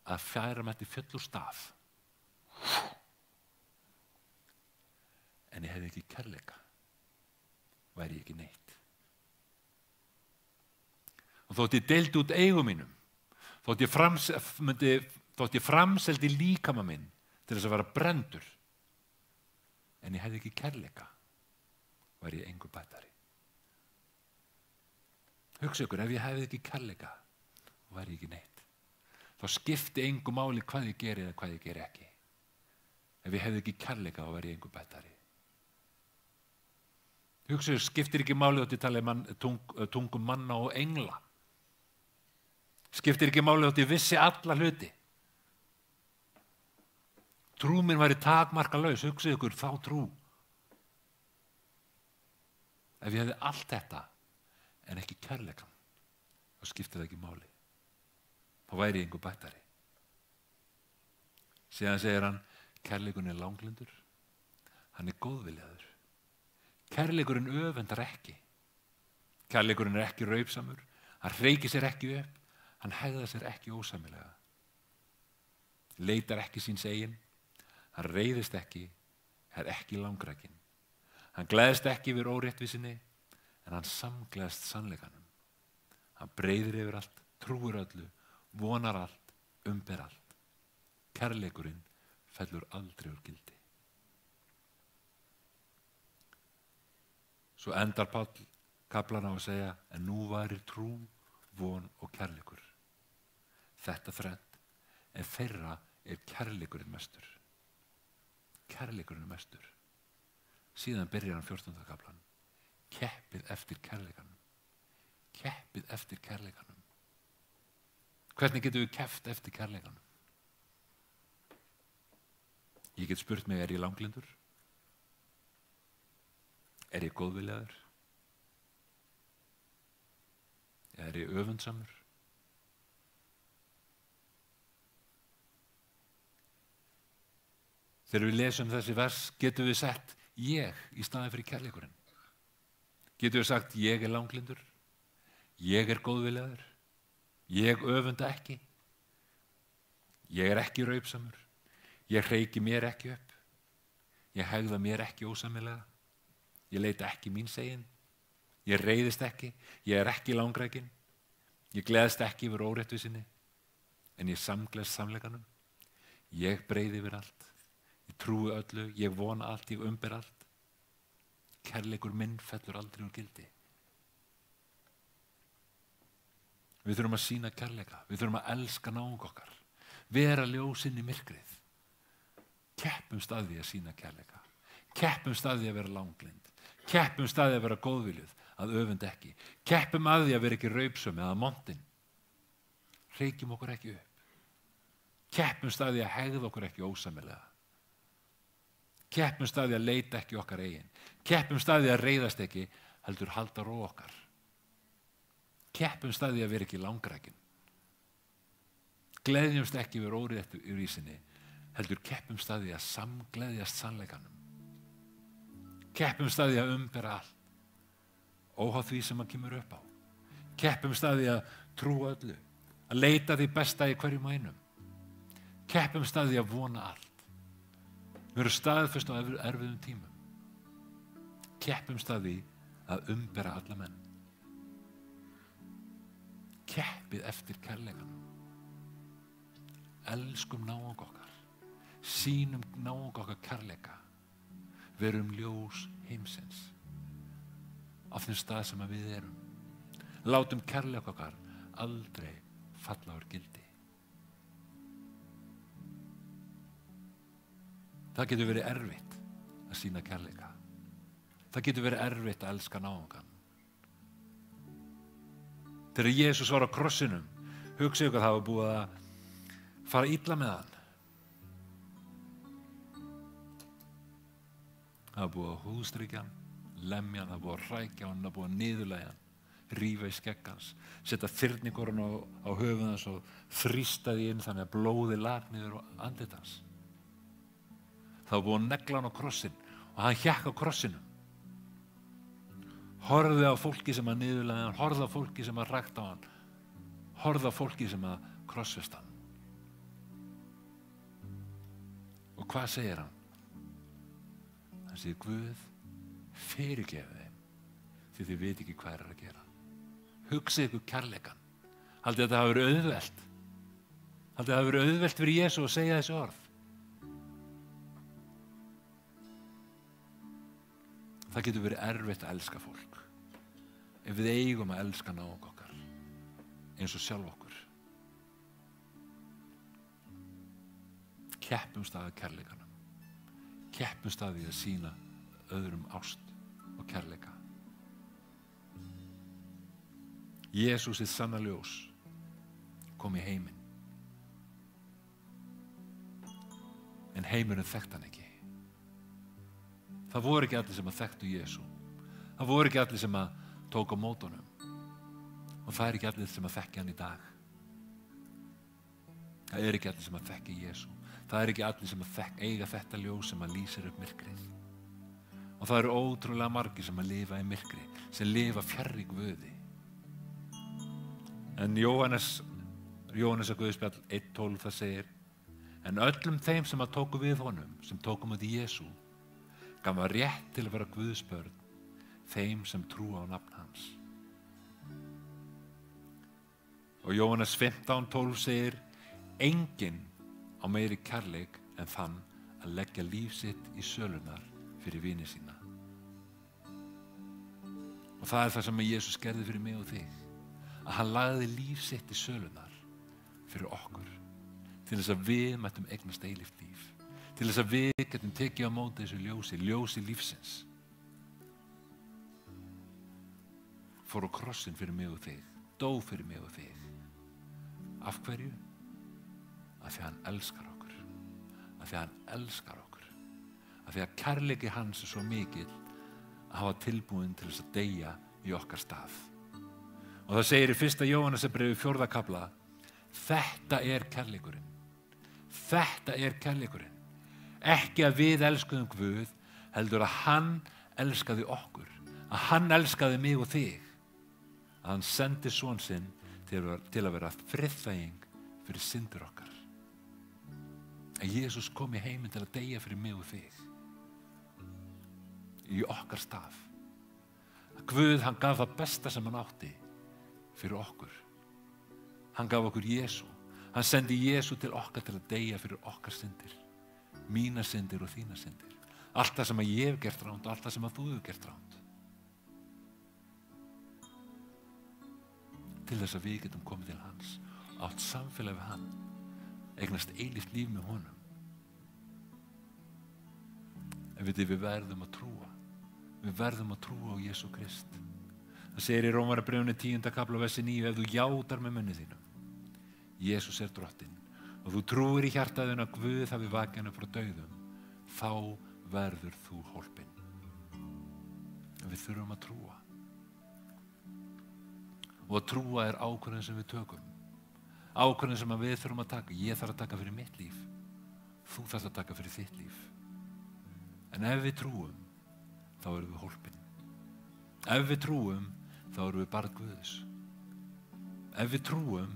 að færa mætti fjöll úr staf, en ég hefði ekki kærleika, væri ég ekki neitt. Og þótt ég deildi út eigum mínum, þótt ég framseldi líkama minn til þess að vera brenndur, en ég hefði ekki kærleika, væri ég engu bættari. Hugsa ykkur, ef ég hefði ekki kærleika, væri ég ekki neitt. Þá skipti engu máli hvað ég geri eða hvað ég geri ekki. Ef ég hefði ekki kærleika, væri ég engu bættari. Hugsa ykkur, skiptir ekki máli þótt ég tala tungum manna og engla. Skiptir ekki máli þótt ég vissi alla hluti. Trú mín væri takmarkalaus, hugsa ykkur, þá trú. Ef ég hefði allt þetta en ekki kærleikan, þá skiptir það ekki máli. Þá væri ég engu bættari. Síðan segir hann, kærleikurinn er langlyndur, hann er góðviljaður. Kærleikurinn öfundar ekki. Kærleikurinn er ekki raupsamur, hann hreykir sér ekki upp, hann hegðar sér ekki ósæmilega. Leitar ekki síns eigin, hann reiðist ekki, er ekki langrækinn. Hann gleðst ekki yfir óréttvísinni, en hann samgleðst sannleikanum. Hann breiðir yfir allt, trúir öllu, vonar allt, umber allt. Kærleikurinn fellur aldrei úr gildi. Svo endar Páll kaflana á að segja, en nú væri trú, von og kærleikur. Þetta þrennt, en þeirra er kærleikurinn mestur. Kærleikurinn mestur. Síðan byrjar hann 14. kaflan. Keppið eftir kærleikanum. Keppið eftir kærleikanum. Hvernig getum við keppt eftir kærleikanum? Ég get spurt mig, er ég langlyndur? Er ég góðviljaður? Er ég öfundsamur? Þegar við lesum þessi vers, getum við sett ég í staðinn fyrir kærleikurinn. Getum við sagt, ég er langlyndur, ég er góðviljaður, ég öfunda ekki, ég er ekki raupsamur, ég hreyki mér ekki upp, ég hegða mér ekki ósæmilega, ég leita ekki míns eigin, ég reiðist ekki, ég er ekki langrækinn, ég gleðst ekki yfir óréttvísinni, en ég samgleðst sannleikanum, ég breiði yfir allt, ég trúi öllu, ég vona allt, ég umber allt. Kærleikur minn fellur aldrei úr gildi. Við þurfum að sýna kærleika, við þurfum að elska náunga okkar, vera ljósinn í myrkrið. Keppumst að því að sýna kærleika, keppumst að því að vera langlynd, keppumst að því að vera góðviljuð, að öfunda ekki, keppum að því að vera ekki raupsöm eða montinn. Hreykjum okkur ekki upp. Keppumst að því að hegða okkur ekki ósæmilega. Keppumst að því að leita ekki okkar eigin. Keppumst að því að reiðast ekki, heldur halda ró okkar. Keppumst að því að vera ekki langrækin. Gleðjumst ekki yfir óréttu í vísinni, heldur keppumst að því að samgleðjast sannleikanum. Keppumst að því að umbera allt, óháð því sem hann kemur upp á. Keppumst að því að trúa öllu, að leita því besta í hverjum og einum. Keppumst að því að vona allt. Við erum staðföst á erfiðum tímum. Keppumst að því að umbera alla menn. Keppið eftir kærleikanum. Elskum náung okkar. Sýnum náung okkar kærleika. Verum ljós heimsins. Á þeim stað sem við erum. Látum kærleika okkar aldrei falla úr gildi. Það getur verið erfitt að sýna kærleika. Það getur verið erfitt að elska náungan. Þegar Jesús var á krossinum, hugsaðu ykkur að það var búið að fara illa með hann. Það var búið að húðstrykja hann, lemja hann, það var búið að hrækja hann, það var búið að niðurlægja hann, rífa í skegg hans, setja þyrnikorn á höfuð hans og þrýsta því inn þannig að blóði lag niður á andlit hans. Það var búið að negla hann á krossin og hann hékk á krossinum. Horfði á fólki sem að niðurlægja hann, horfði á fólki sem að rækta á hann, horfði á fólki sem að krossfesta hann. Og hvað segir hann? Hann segir, Guð, fyrirgefu þeim, því þið veit ekki hvað að gera. Hugsið ykkur kærleikan. Haldið að það hafi verið auðvelt. Haldið að það hafi verið auðvelt fyrir Jesú að segja þessi orð. Það getur verið erfitt að elska fólk. Ef við eigum að elska náung okkar, eins og sjálf okkur. Keppumst að kærleikanum. Keppumst að því að sýna öðrum ást og kærleika. Jesús hið sanna ljós kom í heiminn. En heimurinn þekkti hann ekki. Það voru ekki allir sem að þekktu Jesú. Það voru ekki allir sem að tók á móti honum. Og það ekki allir sem að þekki hann í dag. Það ekki allir sem að þekki Jesú. Það ekki allir sem að eiga þetta ljós sem að lýsir upp myrkrið. Og það eru ótrúlega margir sem að lifa í myrkri, sem lifa fjarri Guði. En Jóhannes að Guðspjall 1:12 það segir, en öllum þeim sem að tóku við honum, sem tóku móti Jesú, gaf hann rétt til að vera Guðs börn, þeim sem trúa á nafn hans. Og Jóhannes 15:12 segir, enginn á meiri kærleik en þann að leggja líf sitt í sölunar fyrir vini sína. Og það er það sem Jesús gerði fyrir mig og þig. Að hann lagði líf sitt í sölunar fyrir okkur. Til þess að við mættum eignast eilíft líf. Til þess að við getum tekið á móti þessu ljósi lífsins. Fór á krossin fyrir mig og þig. Dó fyrir mig og þig. Af hverju? Af því að hann elskar okkur. Af því að hann elskar okkur. Af því að kærleiki hans er svo mikill að hafa tilbúin til þess að deyja í okkar stað. Og það segir í 1. Jóhannesarbréfi 4. kafla, þetta er kærleikurinn. Þetta er kærleikurinn. Ekki að við elskuðum Guð, heldur að hann elskaði okkur. Að hann elskaði mig og þig. Að hann sendi son sinn til að vera friðþæging fyrir syndir okkar. Að Jesús kom í heiminn til að deyja fyrir mig og þig. Í okkar stað. Að Guð, hann gaf það besta sem hann átti fyrir okkur. Hann gaf okkur Jesú. Hann sendi Jesú til okkar til að deyja fyrir okkar syndir. Mínar syndir og þínar syndir. Allt það sem að ég hef gert ránt og allt það sem að þú hefur gert ránt. Til þess að við getum komið til hans. Átt samfélag við hann. Eignast eilíft líf með honum. En við verðum að trúa. Við verðum að trúa á Jesú Krist. Það segir í Rómarbréfinu 10. kafla versi 9, ef þú játar með munni þínum, Jesús er drottinn, og þú trúir í hjartaðinu að Guð hafi vakið hann upp frá dauðum, þá verður þú hólpinn. Við þurfum að trúa. Og að trúa er ákvörðun sem við tökum. Ákvörðun sem við þurfum að taka. Ég þarf að taka fyrir mitt líf. Þú þarfst að taka fyrir þitt líf. En ef við trúum, þá erum við hólpinn. Ef við trúum, þá erum við barn Guðs. Ef við trúum,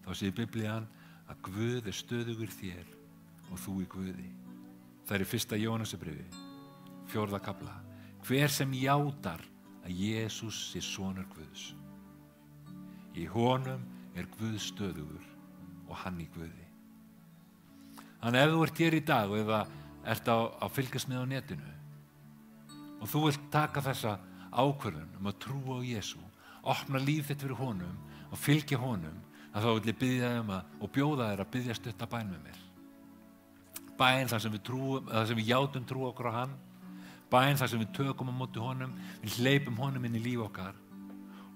þá segir Biblían að Guð er stöðugur þér og þú í Guði. Það er í 1. Jóhannesarbréfi, 4. kafla. Hver sem játar að Jesús sé sonur Guðs. Í honum er Guð stöðugur og hann í Guði. Þannig ef þú ert hér í dag og eða ert að fylgjast með á netinu og þú vilt taka þessa ákvörðun að trúa á Jesú, opna líf þitt fyrir honum og fylgja honum, að þá vil ég biðja og bjóða þér að biðja stutta bæn með mér. Bæn þar sem við trúum, þar sem við játum trú okkur á hann, bæn þar sem við tökum á móti honum, við hleypum honum inn í líf okkar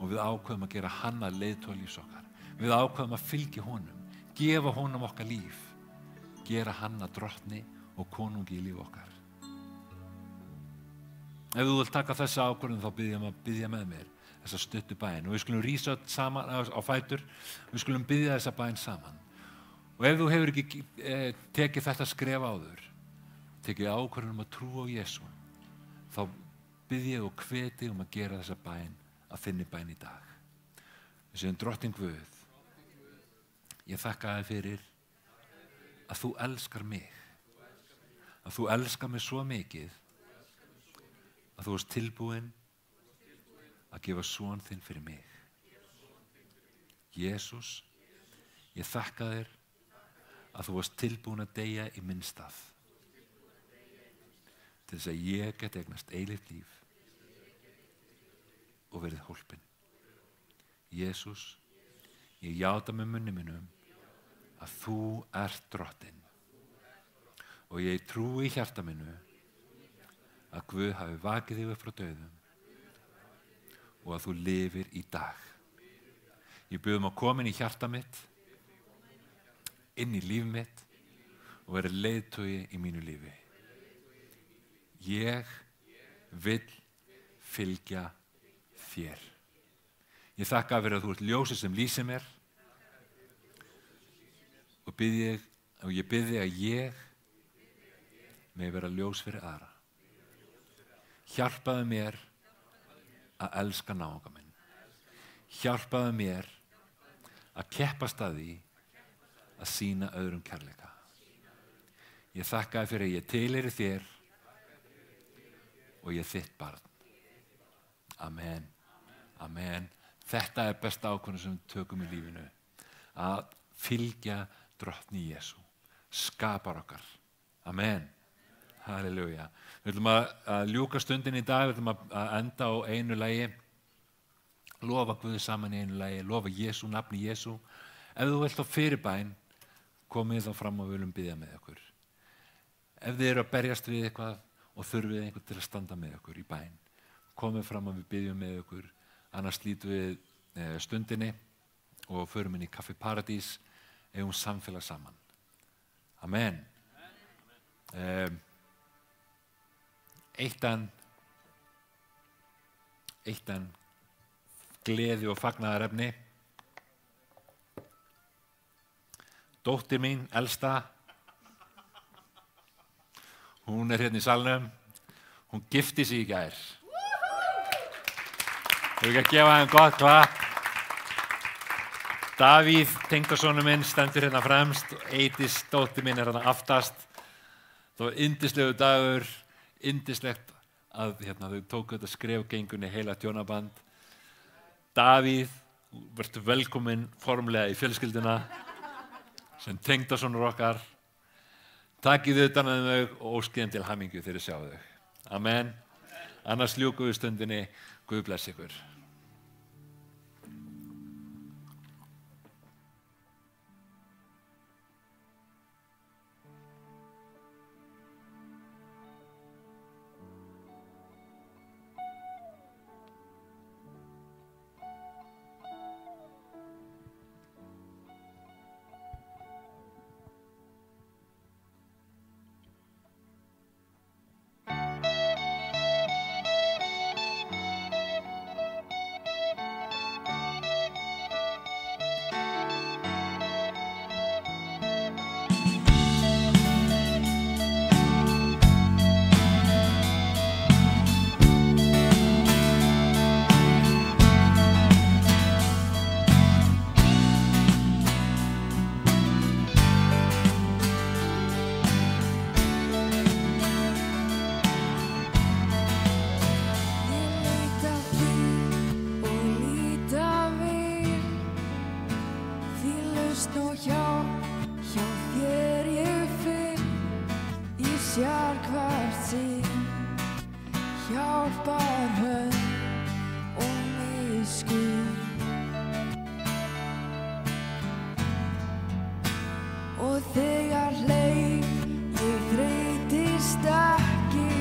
og við ákveðum að gera hann að leiðtoga lífs okkar. Við ákveðum að fylgja honum, gefa honum okkar líf, gera hann að drottni og konungi í líf okkar. Ef þú vilt taka þessa ákvörðun þá biðja með mér þessa stuttu bæn og við skulum rísa saman á fætur, við skulum biðja þessa bæn saman. Og ef þú hefur ekki tekið þetta skref áður, tekið ákvörðun að trúa á Jesú, þá biðja og hveti að gera þessa bæn að þinni bæn í dag. Við segjum drottinn Guð, ég þakka þér fyrir að þú elskar mig, að þú elskar mig svo mikið að þú varst tilbúinn að gefa son þinn fyrir mig. Jesús, ég þakka þér að þú varst tilbúinn að deyja í minn stað til þess að ég get eignast eilíft líf og verið hólpinn. Jesús, ég játa með munni mínum að þú ert drottinn og ég trúi í hjarta mínu að Guð hafi vakið þig upp frá dauðum og að þú lifir í dag. Ég bið að koma inn í hjarta mitt, inn í líf mitt og vera leiðtogi í mínu lífi. Ég vil fylgja þér. Ég þakka fyrir að þú ert ljósið sem lýsir mér og ég bið þig að ég megi vera ljós fyrir aðra. Hjálpaðu mér að elska náunga minn. Hjálpaðu mér að keppast að því að sýna öðrum kærleika. Ég þakka þér fyrir að ég tilheyri þér og ég er þitt barn. Amen. Amen. Þetta er besta ákvörðun sem við tökum í lífinu. Að fylgja drottni Jesú. Skapar okkar. Amen. Halleluja. Við ætlum að ljúka stundin í dag, við ætlum að enda á einu lagi, lofa Guði saman í einu lagi, lofa Jesú, nafni Jesú. Ef þú vilt á fyrirbæn, komið þá fram og við viljum biðja með ykkur. Ef þið eru að berjast við eitthvað og þurfið einhvern til að standa með ykkur í bæn, komið fram og við biðjum með ykkur, annars slítum við stundinni og förum inn í Kaffi Paradís, eigum samfélag saman. Amen. Eitt en gleði og fagnaðarefni. Dóttir mín, elsta, hún hérna í salnum, hún gifti sig í gær. Þau ekki að gefa þeim gott klapp. Davíð, tengdasonur minn, stendur hérna fremst og Eydís, dóttir mín, hérna aftast. Það var yndislegu dagur, yndislegt að þau tóku þetta skrefgengunni heila tjónaband. Davíð, vertu velkominn formlega í fjölskylduna sem tengdasonur okkar. Takið utan að þau og óskið til hamingju þegar sjá þau. Amen. Annars ljúkum við stundinni. Guð bless ykkur. hjálpar hönd og miskunn. Og þegar leið ég þreytist ekki,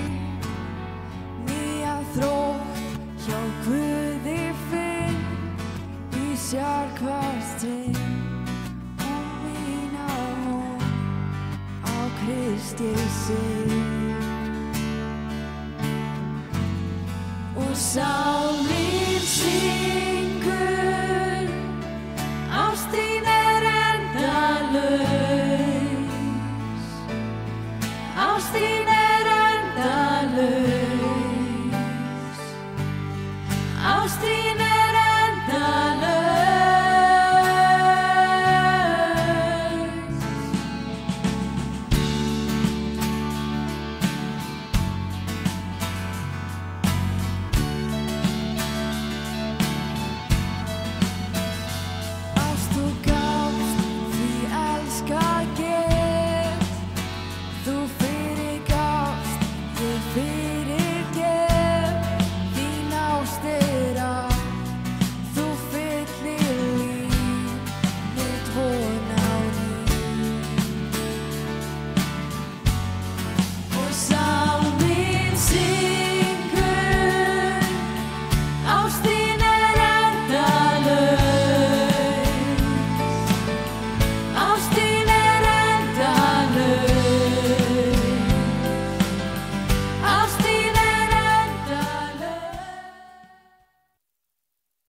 nýja þrótt hjá Guði finn, í sjarkvastinn og mína von á Kristi sinn. Og sál mín syngur, ást þín endalaus, ást þín endalaus, ást þín